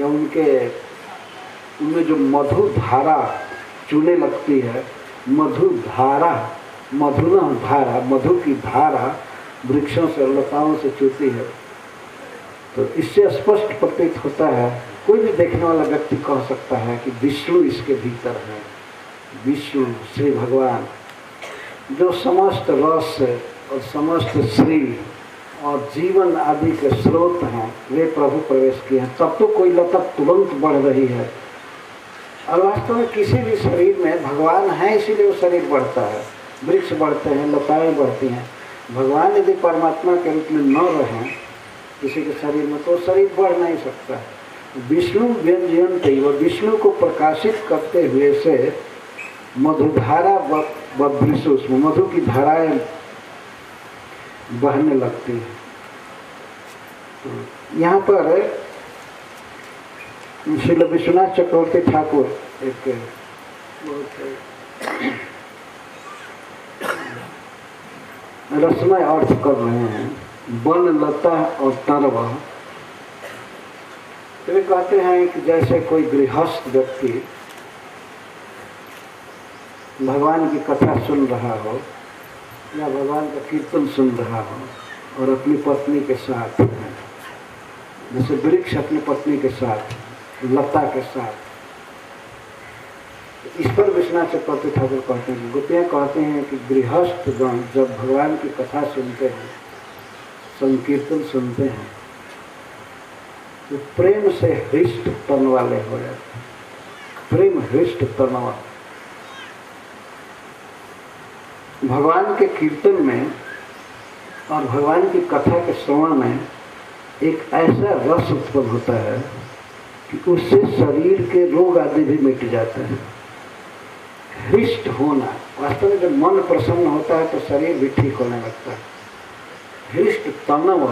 या उनमें जो मधु धारा चूने लगती है, मधु धारा, मधुना धारा, मधु की धारा वृक्षों से, लताओं से चूती है। तो इससे स्पष्ट प्रतीत होता है, कोई भी देखने वाला व्यक्ति कह सकता है कि विष्णु इसके भीतर है। विष्णु श्री भगवान जो समस्त रस और समस्त श्री और जीवन आदि के स्रोत हैं, वे प्रभु प्रवेश किए हैं। तब तो कोई लता तुरंत बढ़ रही है, और वास्तव में किसी भी शरीर में भगवान है, इसीलिए वो शरीर बढ़ता है। वृक्ष बढ़ते हैं, लताएं बढ़ती हैं। भगवान यदि परमात्मा के रूप में न रहें किसी के शरीर में, तो शरीर बढ़ नहीं सकता। विष्णु व्यंजयंत, विष्णु को प्रकाशित करते हुए से मधुधारा बभ्रिशु, उसमें मधु की धाराएं बहने लगती है। यहाँ पर श्री विश्वनाथ चक्रवर्ती ठाकुर एक रसमय अर्थ कर रहे हैं, वन लता और तरव। वे कहते हैं कि जैसे कोई गृहस्थ व्यक्ति भगवान की कथा सुन रहा हो या भगवान का कीर्तन सुन रहा हो और अपनी पत्नी के साथ, जैसे वृक्ष अपनी पत्नी के साथ, लता के साथ, इस पर विश्वनाथ चक्रवर्ती ठाकुर कहते हैं, गोपियाँ कहते हैं कि गृहस्थ गण जब भगवान की कथा सुनते हैं, संकीर्तन सुनते हैं, तो प्रेम से हृष्ट तन वाले हो जाते हैं। प्रेम हृष्ट तन वाले भगवान के कीर्तन में और भगवान की कथा के श्रवण में एक ऐसा रस उत्पन्न होता है कि उससे शरीर के रोग आदि भी मिट जाते हैं। हृष्ट होना, वास्तव में जब मन प्रसन्न होता है तो शरीर भी ठीक होने लगता है। हृष्ट तनव,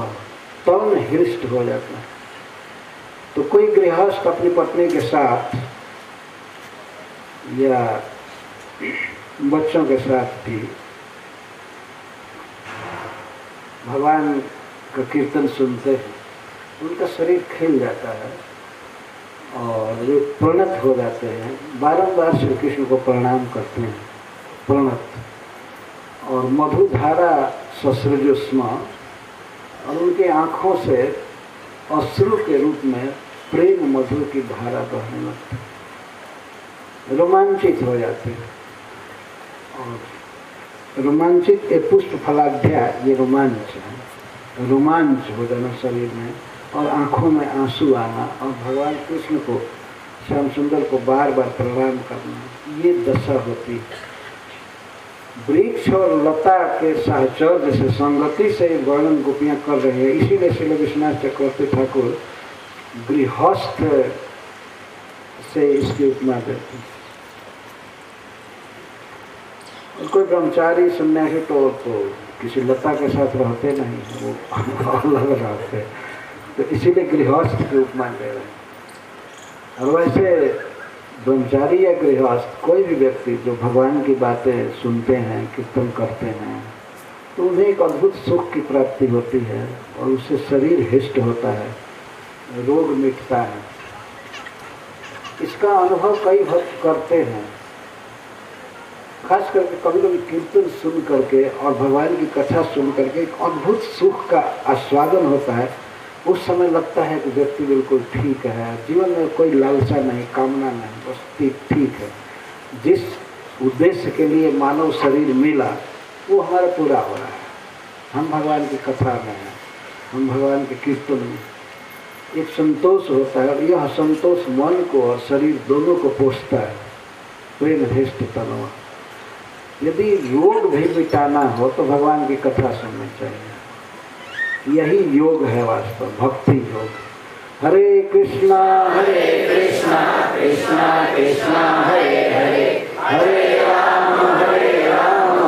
तन हृष्ट हो जाता है। तो कोई गृहस्थ अपनी पत्नी के साथ या बच्चों के साथ भी भगवान का कीर्तन सुनते हैं, उनका शरीर खिल जाता है और वे प्रणत हो जाते हैं, बारंबार श्री कृष्ण को प्रणाम करते हैं, प्रणत। और मधुधारा ससृजुष्म, और उनकी आँखों से अश्रु के रूप में प्रेम मधु की धारा बहने लगती है, रोमांचित हो जाते हैं। और रोमांचित एक पुष्प फलाध्याय, ये रोमांच है, रोमांच हो जाना शरीर में और आँखों में आंसू आना और भगवान कृष्ण को, श्याम सुंदर को बार बार प्रणाम करना, ये दशा होती है। वृक्ष और लता के साहचर्य से, संगति से वर्णन गोपियाँ कर रहे हैं। इसीलिए श्री विश्वनाथ चक्रवर्ती ठाकुर गृहस्थ से इसकी उपमा देते हैं। कोई ब्रह्मचारी सन्यासी तो किसी लता के साथ रहते नहीं, वो अलग रहते, तो इसीलिए गृहस्थ की उपमा दे रहे हैं। और वैसे ब्रह्मचारी या गृहस्थ कोई भी व्यक्ति जो भगवान की बातें सुनते हैं, कीर्तन करते हैं, तो उन्हें एक अद्भुत सुख की प्राप्ति होती है और उससे शरीर हृष्ट होता है, रोग मिटता है। इसका अनुभव कई भक्त करते हैं, खास करके कभी कभी कीर्तन सुन करके और भगवान की कथा सुन करके एक अद्भुत सुख का आस्वादन होता है। उस समय लगता है कि व्यक्ति बिल्कुल ठीक है, जीवन में कोई लालसा नहीं, कामना नहीं, बस ठीक है। जिस उद्देश्य के लिए मानव शरीर मिला वो हमारा पूरा हो रहा है। हम भगवान की कथा में हैं, हम भगवान के कीर्तन में, एक संतोष होता है और यह संतोष मन को और शरीर दोनों को पोषता है। प्रेम हृष्ट तनवा। यदि रोग भी मिटाना हो तो भगवान की कथा सुननी चाहिए। यही योग है वास्तव, भक्ति योग। हरे कृष्णा कृष्णा कृष्णा हरे हरे, हरे राम राम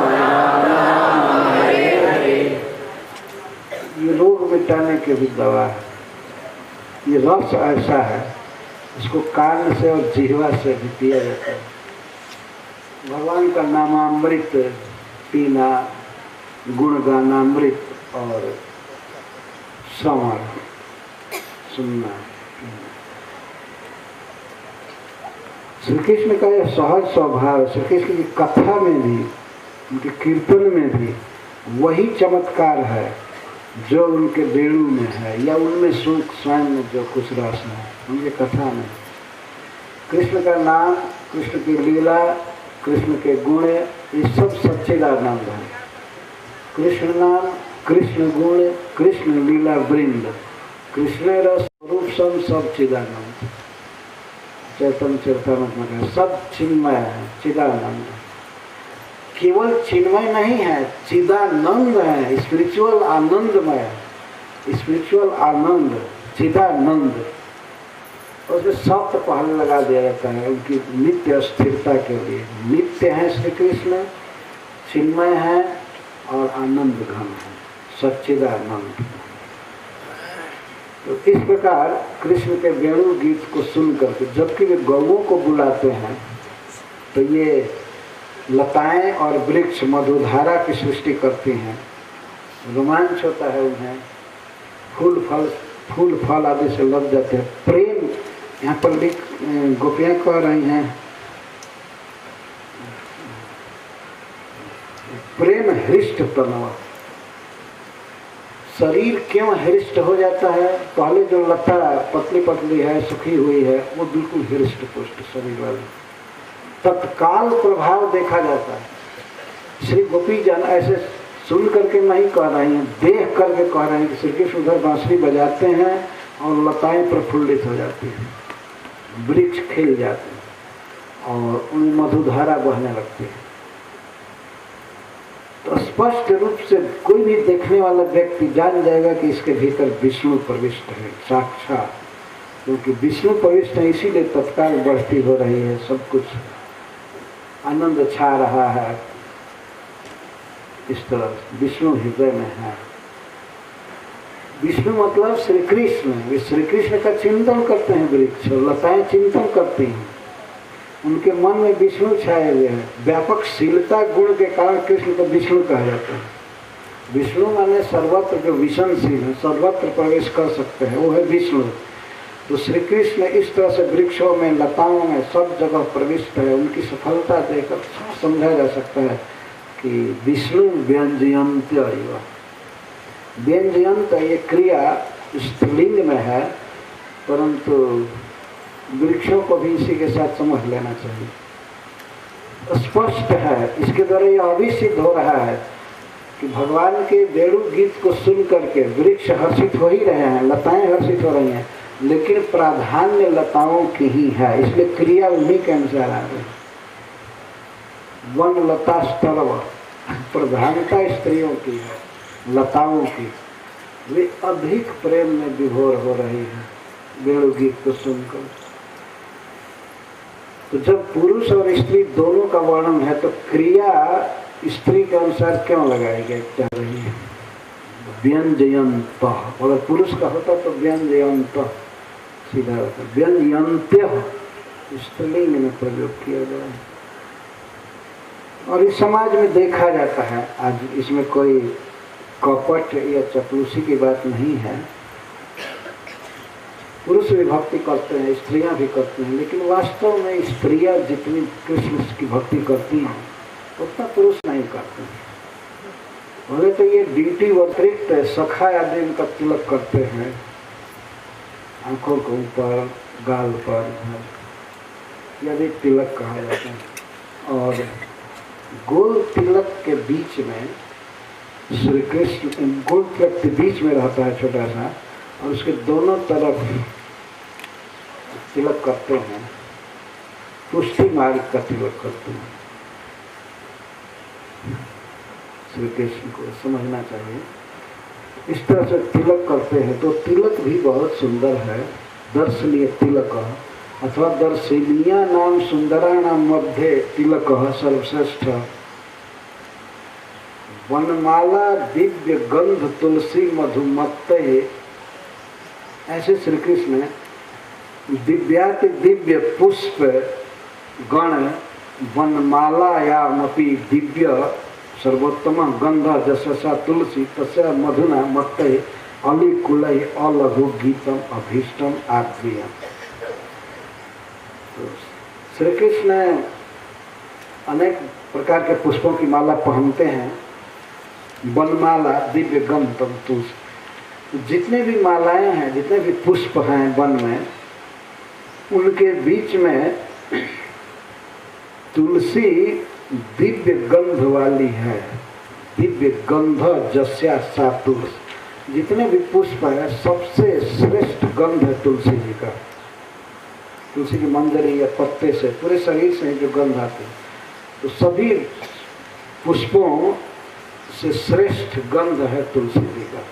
राम हरे हरे। ये रोग मिटाने की भी दवा है। ये रस ऐसा है, इसको कान से और जिह्वा से भी पिया जाता है। भगवान का नामामृत पीना, गुणगानामृत और श्रवण सुनना। श्री कृष्ण का यह सहज स्वभाव, श्री कृष्ण की कथा में भी, उनके कीर्तन में भी वही चमत्कार है जो उनके वेणु में है या उनमें स्वयं में जो कुछ रस है उनकी कथा में। कृष्ण का नाम, कृष्ण की लीला, कृष्ण के गुण, ये सब सच्चिदानंद है। कृष्ण नाम, कृष्ण गुण, कृष्ण लीला वृंद, कृष्ण रस रूप सब चिदानंद। चैतन्य चरितामृत में कहा सब चिन्मय है, चिदानंद। केवल चिन्मय नहीं है, चिदानंद है, स्पिरिचुअल आनंदमय, स्पिरिचुअल आनंद, चिदानंद। उसमें सप्त पहले लगा दिया जाता है उनकी नित्य स्थिरता के लिए। नित्य है श्री कृष्ण, चिन्मय है और आनंद घन है, सच्चिदानंद। तो इस प्रकार कृष्ण के वेणु गीत को सुन करके जबकि वे गौओं को बुलाते हैं तो ये लताएं और वृक्ष मधुधारा की सृष्टि करती हैं, रोमांच होता है उन्हें, फूल फल आदि से लग जाते हैं। प्रेम, यहाँ पर गोपियाँ कह रही हैं, प्रेम हृष्ट तनवा। शरीर क्यों हृष्ट हो जाता है? पहले जो लता पतली पतली है, सुखी हुई है, वो बिल्कुल हृष्ट पुष्ट शरीर वाली, तत्काल प्रभाव देखा जाता है। श्री गोपी जन ऐसे सुन करके नहीं कह रही हैं, देख करके कह रहे हैं कि श्री कृष्ण उधर बांसुरी बजाते हैं और लताएं प्रफुल्लित हो जाती हैं, वृक्ष खिल जाते हैं और उनमें मधुधारा बहने लगती है। तो स्पष्ट रूप से कोई भी देखने वाला व्यक्ति जान जाएगा कि इसके भीतर विष्णु प्रविष्ट है साक्षात, क्योंकि विष्णु प्रविष्ट है, इसीलिए तत्काल बढ़ती हो रही है, सब कुछ आनंद छा रहा है। इस तरह विष्णु हृदय में है। विष्णु मतलब श्री कृष्ण, वे श्री कृष्ण का चिंतन करते हैं। वृक्ष और लताएं चिंतन करती हैं, उनके मन में विष्णु छाए हुए हैं। व्यापक शीलता गुण के कारण कृष्ण को विष्णु कहा जाता है। विष्णु माने सर्वत्र जो विषमशील है, सर्वत्र प्रवेश कर सकते हैं, वो है विष्णु। तो श्री कृष्ण इस तरह से वृक्षों में, लताओं में, सब जगह प्रविष्ट है। उनकी सफलता देखकर समझा जा सकता है कि विष्णु व्यंजयंत। व्यंजयंत ये क्रिया स्त्रीलिंग में है, परंतु वृक्षों को भी इसी के साथ समझ लेना चाहिए। स्पष्ट है, इसके द्वारा यह अभी सिद्ध हो रहा है कि भगवान के वेणु गीत को सुन करके वृक्ष हर्षित हो ही रहे हैं, लताएं हर्षित हो रही हैं, लेकिन प्राधान्य लताओं की ही है, इसलिए क्रिया उन्हीं के अनुसार आ रही। वन लता स्तरव, प्रधानता स्त्रियों की है, लताओं की। वे अधिक प्रेम में विभोर हो रही हैं वेणु गीत को सुनकर। तो जब पुरुष और स्त्री दोनों का वर्णन है तो क्रिया स्त्री के अनुसार क्यों लगाई जा रही है? व्यंजयंत, अगर पुरुष का होता तो व्यंजयंत सीधा होता, व्यंजयंत्य स्त्रीलिंग में प्रयोग किया गया है। और इस समाज में देखा जाता है आज, इसमें कोई कपट या चपलूसी की बात नहीं है। पुरुष भी भक्ति करते हैं, स्त्रियां भी करती हैं, लेकिन वास्तव में स्त्रियां जितनी कृष्ण की भक्ति करती हैं उतना पुरुष नहीं करते हैं। बोले तो ये ड्यूटी अतिरिक्त है। सखा आदि इनका तिलक करते हैं, आंखों के ऊपर, गाल पर, यदि तिलक कहा जाता है। और गोल तिलक के बीच में श्री कृष्ण, गोल तिलक के बीच में रहता है छोटा सा, और उसके दोनों तरफ तिलक करते हैं, पुष्टि मार्ग का तिलक करते हैं। श्री कृष्ण को समझना चाहिए। इस तरह से तिलक करते हैं तो तिलक भी बहुत सुंदर है। दर्शनीय तिलक अथवा दर्शनीया नाम सुंदरा नाम मध्य तिलक सर्वश्रेष्ठ। वनमाला दिव्य गंध तुलसी मधुमत्ते, ऐसे श्री कृष्ण दिव्याति दिव्य पुष्प गण वनमालायामपि दिव्य सर्वोत्तम गंध जससा तुलसी तस्य मधुना मत्ते अलिकुलय अलघु गीतम अभीष्टम आत्मीय। तो श्री कृष्ण अनेक प्रकार के पुष्पों की माला पहनते हैं। वनमाला दिव्य गंध तुलसी, जितने भी मालाएं हैं, जितने भी पुष्प हैं वन में, उनके बीच में तुलसी दिव्य गंध वाली है। दिव्य गंध जस्या सा तुलसी, जितने भी पुष्प है सबसे श्रेष्ठ गंध है तुलसी जी का। तुलसी की मंजरी या पत्ते से, पूरे शरीर से जो गंध आती है, तो सभी पुष्पों से श्रेष्ठ गंध है तुलसी जी का।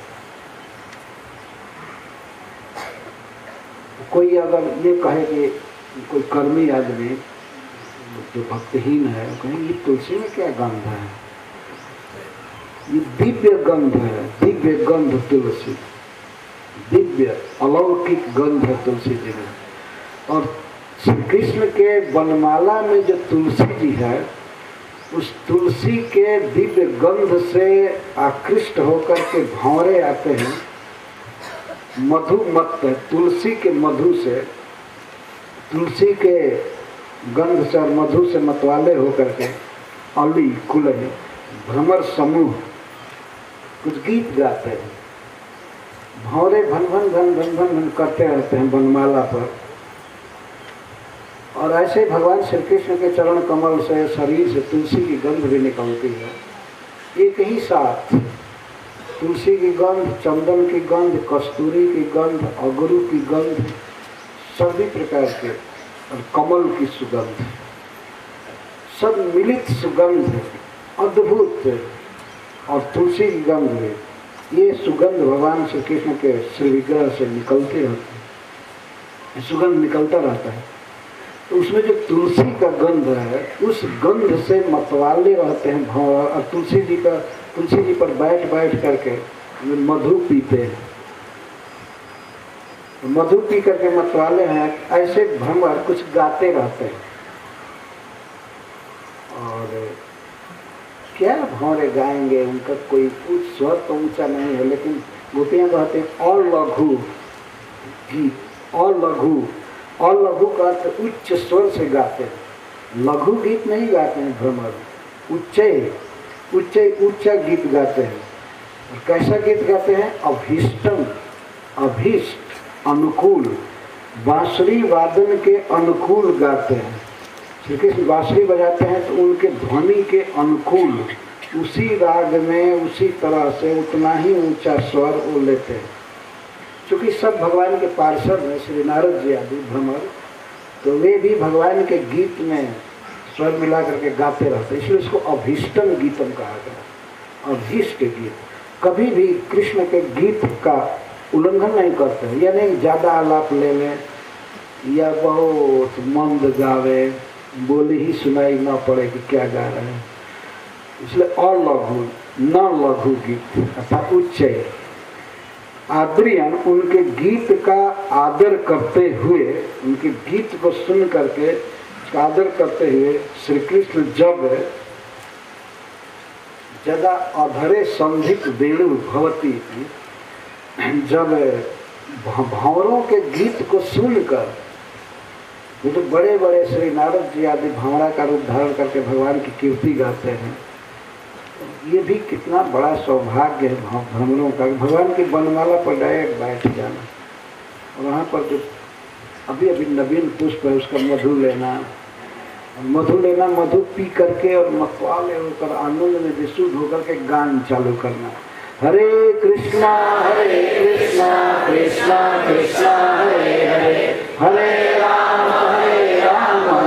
कोई अगर ये कहे कि कोई कर्मी आदमी जो भक्तहीन है, कहेंगे ये तुलसी में क्या गंध है? ये दिव्य गंध है, दिव्य गंध तुलसी, दिव्य अलौकिक गंध है तुलसी जी में। और श्री कृष्ण के वनमाला में जो तुलसी जी है, उस तुलसी के दिव्य गंध से आकृष्ट होकर के भंवरे आते हैं। मधुमत, तुलसी के मधु से, तुलसी के गंध से और मधु से मतवाले होकर के अली कुलय भ्रमर समूह कुछ गीत गाते हैं। भंवरे भन भन भन भन भन भन करते रहते हैं वनमाला पर। और ऐसे भगवान श्री कृष्ण के चरण कमल से, शरीर से तुलसी की गंध भी निकलती है। एक ही साथ तुलसी की गंध, चंदन की गंध, कस्तूरी की गंध, अगरू की गंध, सभी प्रकार के, और कमल की सुगंध, सब मिलित सुगंध, अद्भुत और तुलसी की गंध भी, ये सुगंध भगवान श्री कृष्ण के श्री विग्रह से निकलती रहती है, सुगंध निकलता रहता है। तो उसमें जो तुलसी का गंध है, उस गंध से मतवाले रहते हैं भंवर, और तुलसी जी पर बैठ बैठ करके मधु पीते हैं, मधु पी करके मतवाले हैं। ऐसे भंवर कुछ गाते रहते हैं, और क्या भंवरे गाएंगे, उनका कोई उच्च स्वर तो ऊंचा नहीं है, लेकिन गोपियां कहते हैं और लघु गीत, और लघु का अर्थ उच्च स्वर से गाते हैं। लघु गीत नहीं गाते हैं भ्रमर, उच्च गीत गाते हैं। और कैसा गीत गाते हैं? अभीष्ट अनुकूल, बांसुरी वादन के अनुकूल गाते हैं। श्री कृष्ण बांसुरी बजाते हैं तो उनके ध्वनि के अनुकूल, उसी राग में उसी तरह से उतना ही ऊंचा स्वर वो लेते हैं। चूँकि सब भगवान के पार्षद हैं, श्री नारद जी आदि भ्रमर, तो वे भी भगवान के गीत में स्वर मिला करके गाते रहते हैं, इसलिए उसको अभीष्टम गीतम कहा गया। अभीष्ट गीत, कभी भी कृष्ण के गीत का उल्लंघन नहीं करते हैं, या नहीं ज़्यादा आलाप ले लें या बहुत मंद गावे, बोली ही सुनाई ना पड़े कि क्या गा रहे हैं। इसलिए अलघु न लघु गीत अर्थात उच्च आदरियन, उनके गीत का आदर करते हुए, उनके गीत को सुन करके आदर करते हुए श्री कृष्ण जब अधरे संधिक वेणु भवती, जब भंवरों के गीत को सुनकर, ये तो बड़े बड़े श्री नारद जी आदि भंवरा का रूप धारण करके भगवान की कीर्ति गाते हैं, ये भी कितना बड़ा सौभाग्य है भ्रमरों का। भगवान की बनमाला पर डायरेक्ट बैठ जाना, और वहाँ पर जो अभी नवीन पुष्प है उसका मधु लेना, मधु पी करके और मतवाले होकर आनंद में विशुद्ध होकर के गान चालू करना, हरे कृष्णा कृष्णा कृष्णा हरे हरे, हरे राम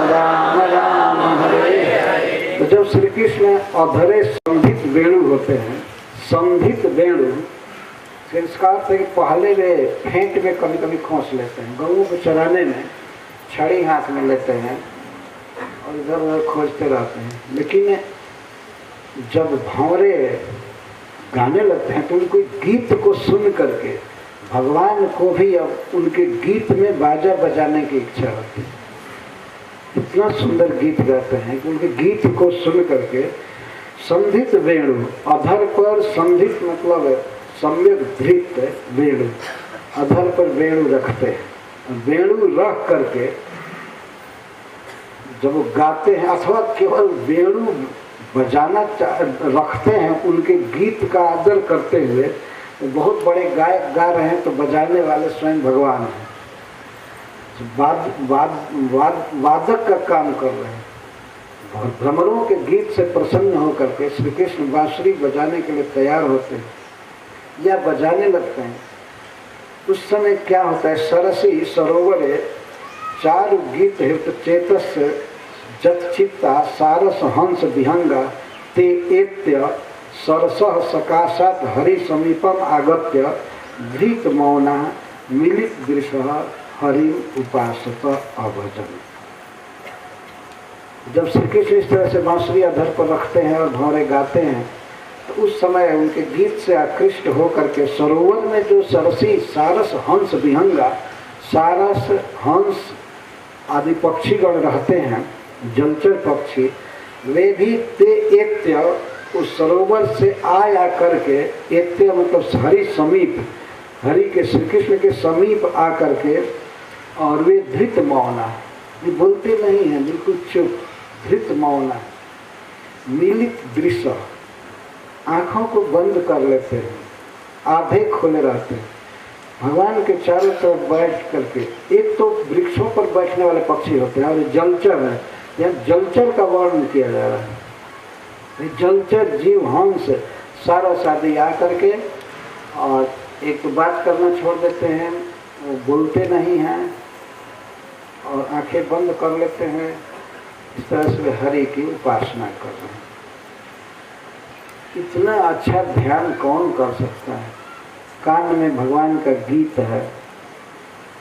राम राम हरे हरे। तो जब श्री कृष्ण अधरे संधित वेणु होते हैं, संधित वेणु संस्कार से पहले वे फेंट में कभी कभी खोस लेते हैं, गऊ को चराने में छड़ी हाथ में लेते हैं और इधर उधर खोजते रहते हैं, लेकिन जब भंवरे गाने लगते हैं तो उनको गीत को सुन करके भगवान को भी अब उनके गीत में बाजा बजाने की इच्छा होती है। इतना सुंदर गीत गाते हैं कि उनके गीत को सुन करके संधित वेणु, अधर पर संधित मतलब सम्यक धृत वेणु, अधर पर वेणु रखते हैं, वेणु रख करके जब वो गाते हैं अथवा केवल वेणु बजाना रखते हैं, उनके गीत का आदर करते हुए, तो बहुत बड़े गायक गा रहे हैं तो बजाने वाले स्वयं भगवान हैं, वादक का काम कर रहे हैं। भ्रमरों के गीत से प्रसन्न होकर के श्री कृष्ण बांसुरी बजाने के लिए तैयार होते हैं या बजाने लगते हैं। उस समय क्या होता है, सरसी सरोवरे चारु गीत हित चेतस जतचित्ता सारस हंस विहंगा ते एत्य सरसः सकाशात हरि समीपम आगत्य धृत मौना मिलित दृशः हरि उपासत अभजन। जब श्री कृष्ण इस तरह से बांसुरी अधर पर रखते हैं और भंवरे गाते हैं, तो उस समय उनके गीत से आकृष्ट होकर के सरोवर में जो सरसी सारस हंस विहंगा, सारस हंस आदि पक्षीगण रहते हैं, जलचर पक्षी, वे भी ते एत्य उस सरोवर से आया करके, एत्य मतलब हरि समीप, हरि के श्री कृष्ण के समीप आकर के, और वे धृत मौना, ये बोलते नहीं हैं, बिल्कुल चुप, धृत मौना, मिलित दृश्य, आँखों को बंद कर लेते हैं, आधे खोले रहते हैं, भगवान के चारों तरफ बैठ करके। एक तो वृक्षों पर बैठने वाले पक्षी होते हैं और जलचर है, यहाँ जलचर का वर्णन किया जा रहा है। जलचर जीव हंस सारा शादी आ करके और एक तो बात करना छोड़ देते हैं, वो बोलते नहीं हैं और आंखें बंद कर लेते हैं। इस तरह से हरि की उपासना कर रहे हैं। इतना अच्छा ध्यान कौन कर सकता है? कान में भगवान का गीत है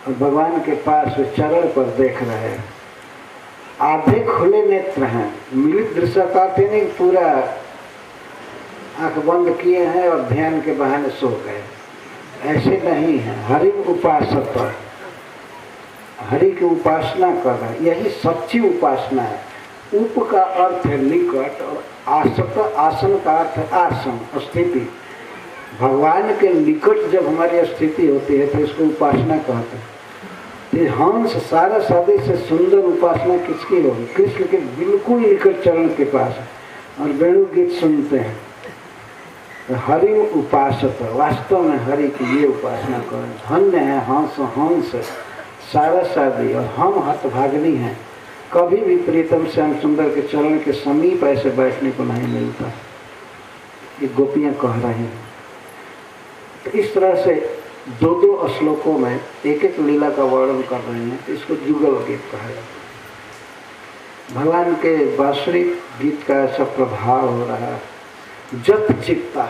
और भगवान के पास वे चरण पर देख रहे हैं, आधे खुले नेत्र हैं, मिलित दृश्य कहते नहीं, पूरा आंख बंद किए हैं और ध्यान के बहाने सो गए, ऐसे नहीं है। हरि उपासक, हरि की उपासना कर रहे हैं, यही सच्ची उपासना है। उप का अर्थ है निकट और आसक, आसन का अर्थ है आसन, स्थिति। भगवान के निकट जब हमारी स्थिति होती है तो इसको उपासना कहते हैं। तो हंस सारा शादी से सुंदर उपासना किसकी होगी? कृष्ण के बिल्कुल निकट चरण के पास है और वेणु गीत सुनते हैं। तो हरि उपासक, वास्तव में हरि की ये उपासना करें। धन्य है हंस, हंस सारा शादी, और हम हतभागिनी हैं। कभी भी प्रीतम श्याम सुंदर के चरण के समीप ऐसे बैठने को नहीं मिलता। ये गोपियाँ कह रही हैं। तो इस तरह से दो दो श्लोकों में एक एक लीला का वर्णन कर रहे हैं। इसको जुगल गीत कहा जाता है। भगवान के बांसुरी गीत का ऐसा प्रभाव हो रहा है। जत चित्ता,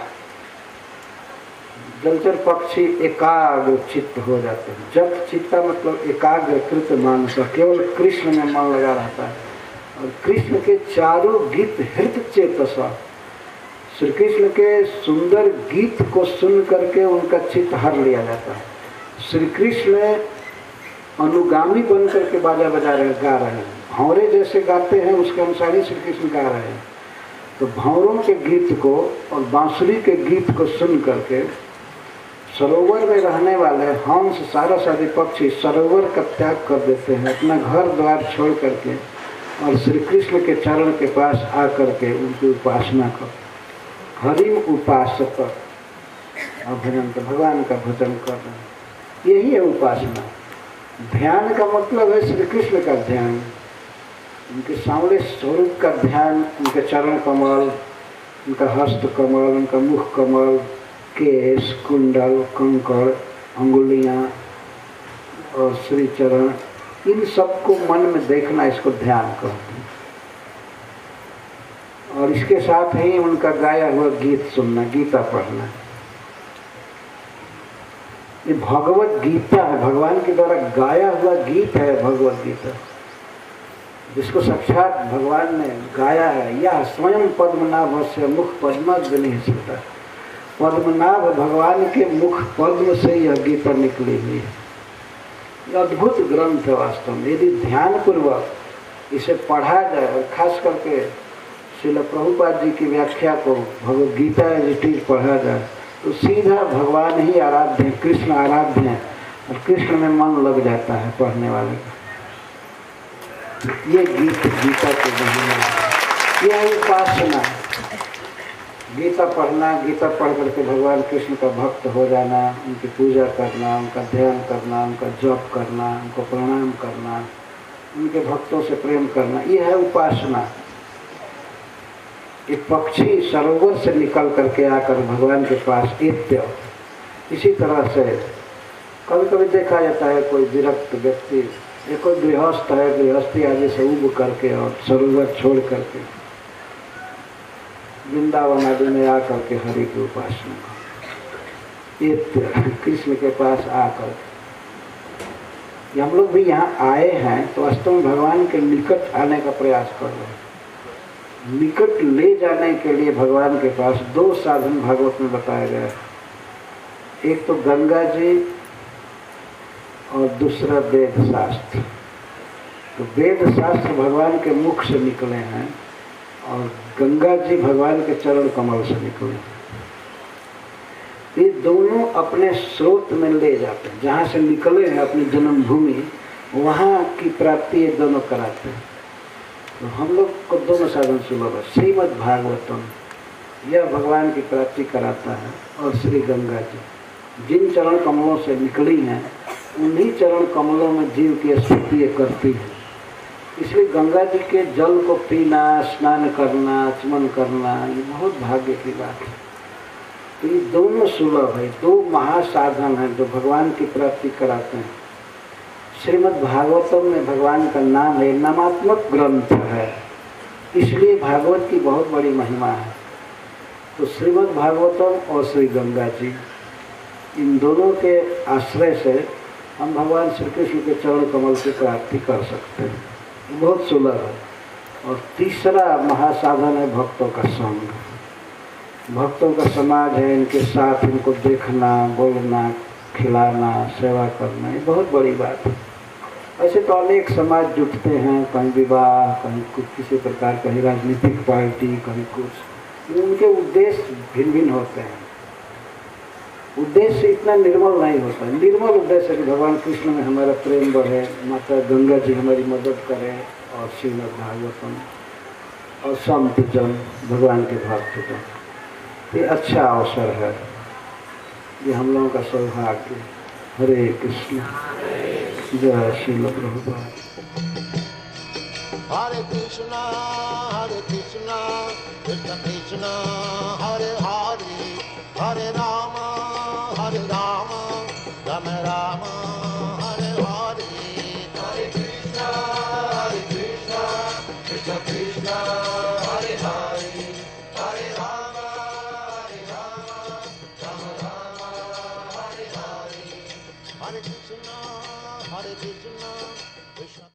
जलचर पक्षी एकाग्र चित्त हो जाते हैं। जत चित्ता मतलब एकाग्रकृत मानस, केवल कृष्ण में मन लगा रहता है। और कृष्ण के चारों गीत हृत चेतसा, श्री कृष्ण के सुंदर गीत को सुन करके उनका चित्त हर लिया जाता है। श्री कृष्ण अनुगामी बन करके बाजा बजा रहे, गा रहे हैं। भंवरे जैसे गाते हैं उसके अनुसार ही श्री कृष्ण गा रहे हैं। तो भंवरों के गीत को और बांसुरी के गीत को सुन करके सरोवर में रहने वाले हंस सारा सारी पक्षी सरोवर का त्याग कर देते हैं, अपना घर द्वार छोड़ करके, और श्री कृष्ण के चरण के पास आकर के उनकी उपासना कर। हरि उपासक, भजन का, भगवान का भजन कर रहे हैं। यही है उपासना। ध्यान का मतलब है श्री कृष्ण का ध्यान, उनके सांवरे स्वरूप का ध्यान, उनके चरण कमल, उनका हस्त कमल, उनका मुख कमल, केश, कुंडल, कंकड़, अंगुलियां और श्री चरण, इन सबको मन में देखना, इसको ध्यान कहते हैं। और इसके साथ ही उनका गाया हुआ गीत सुनना, गीता पढ़ना। ये भगवत गीता है, भगवान के द्वारा गाया हुआ गीत है भगवत गीता, जिसको साक्षात भगवान ने गाया है। यह स्वयं पद्मनाभ से मुख पद्मज नहीं सुनता। पद्मनाभ भगवान के मुख पद्म से यह गीता निकली हुई है। यह अद्भुत ग्रंथ है वास्तव में। यदि ध्यान पूर्वक इसे पढ़ा जाए, और खास करके श्रील प्रभुपाद जी की व्याख्या को भगवद गीता एज पढ़ा जाए, तो सीधा भगवान ही आराध्य है, कृष्ण आराध्य है, और कृष्ण में मन लग जाता है पढ़ने वाले का। ये गीत गीता के महिमा, यह उपासना। गीता पढ़ना, गीता पढ़ करके भगवान कृष्ण का भक्त हो जाना, उनकी पूजा करना, उनका ध्यान करना, उनका जप करना, उनको प्रणाम करना, उनके भक्तों से प्रेम करना, यह है उपासना। एक पक्षी सरोवर से निकल करके आकर भगवान के पास इत्य, इसी तरह से कभी कभी देखा जाता है कोई विरक्त व्यक्ति, एक कोई गृहस्थ है, गृहस्थी आदि से उब करके और सरोवर छोड़ करके वृंदावन आदि में आकर के हरि की उपासना, कृष्ण के पास आकर। हम लोग भी यहाँ आए हैं तो वास्तव में भगवान के निकट आने का प्रयास कर रहे हैं। निकट ले जाने के लिए भगवान के पास दो साधन भागवत में बताया गया है। एक तो गंगा जी और दूसरा वेद शास्त्र। तो वेद शास्त्र भगवान के मुख से निकले हैं और गंगा जी भगवान के चरण कमल से निकले। ये दोनों अपने स्रोत में ले जाते हैं, जहाँ से निकले हैं अपनी जन्मभूमि, वहाँ की प्राप्ति ये दोनों कराते हैं। तो हम लोग को दोनों साधन सुलभ है। श्रीमद् भागवतम यह भगवान की प्राप्ति कराता है, और श्री गंगा जी जिन चरण कमलों से निकली हैं उन्हीं चरण कमलों में जीव की स्तुति करती है। इसलिए गंगा जी के जल को पीना, स्नान करना, आचमन करना, ये बहुत भाग्य की बात है। तो ये दोनों सुलभ है, दो महासाधन हैं जो भगवान की प्राप्ति कराते हैं। श्रीमद् भागवतम में भगवान का नाम है, नामात्मक ग्रंथ है, इसलिए भागवत की बहुत बड़ी महिमा है। तो श्रीमद् भागवतम और श्री गंगा जी, इन दोनों के आश्रय से हम भगवान श्री कृष्ण के चरण कमल की प्राप्ति कर सकते हैं, बहुत सुलभ है। और तीसरा महासाधन है भक्तों का संग, भक्तों का समाज है, इनके साथ इनको देखना, बोलना, खिलाना, सेवा करना, ये बहुत बड़ी बात है। ऐसे तो अनेक समाज जुटते हैं, कहीं विवाह, कहीं कुछ किसी प्रकार, कहीं राजनीतिक पार्टी, कहीं कुछ, उनके उद्देश्य भिन्न भिन्न होते हैं। उद्देश्य इतना निर्मल नहीं होता। निर्मल उद्देश्य है कि भगवान कृष्ण में हमारा प्रेम बढ़े, माता गंगा जी हमारी मदद करें, और श्रीमद् भागवतम और संत जन, भगवान के भक्त जन, ये अच्छा अवसर है, ये हम लोगों का सौभाग्य। हरे कृष्ण, जय Srila Prabhupada. Hare Krishna, Krishna Krishna, Hare Hare, Hare Rama, Rama Rama, Hare Hare. Hare Krishna, Krishna Krishna, Hare Hare, Hare Rama, Rama Rama, Hare Hare. Hare Krishna, Krishna.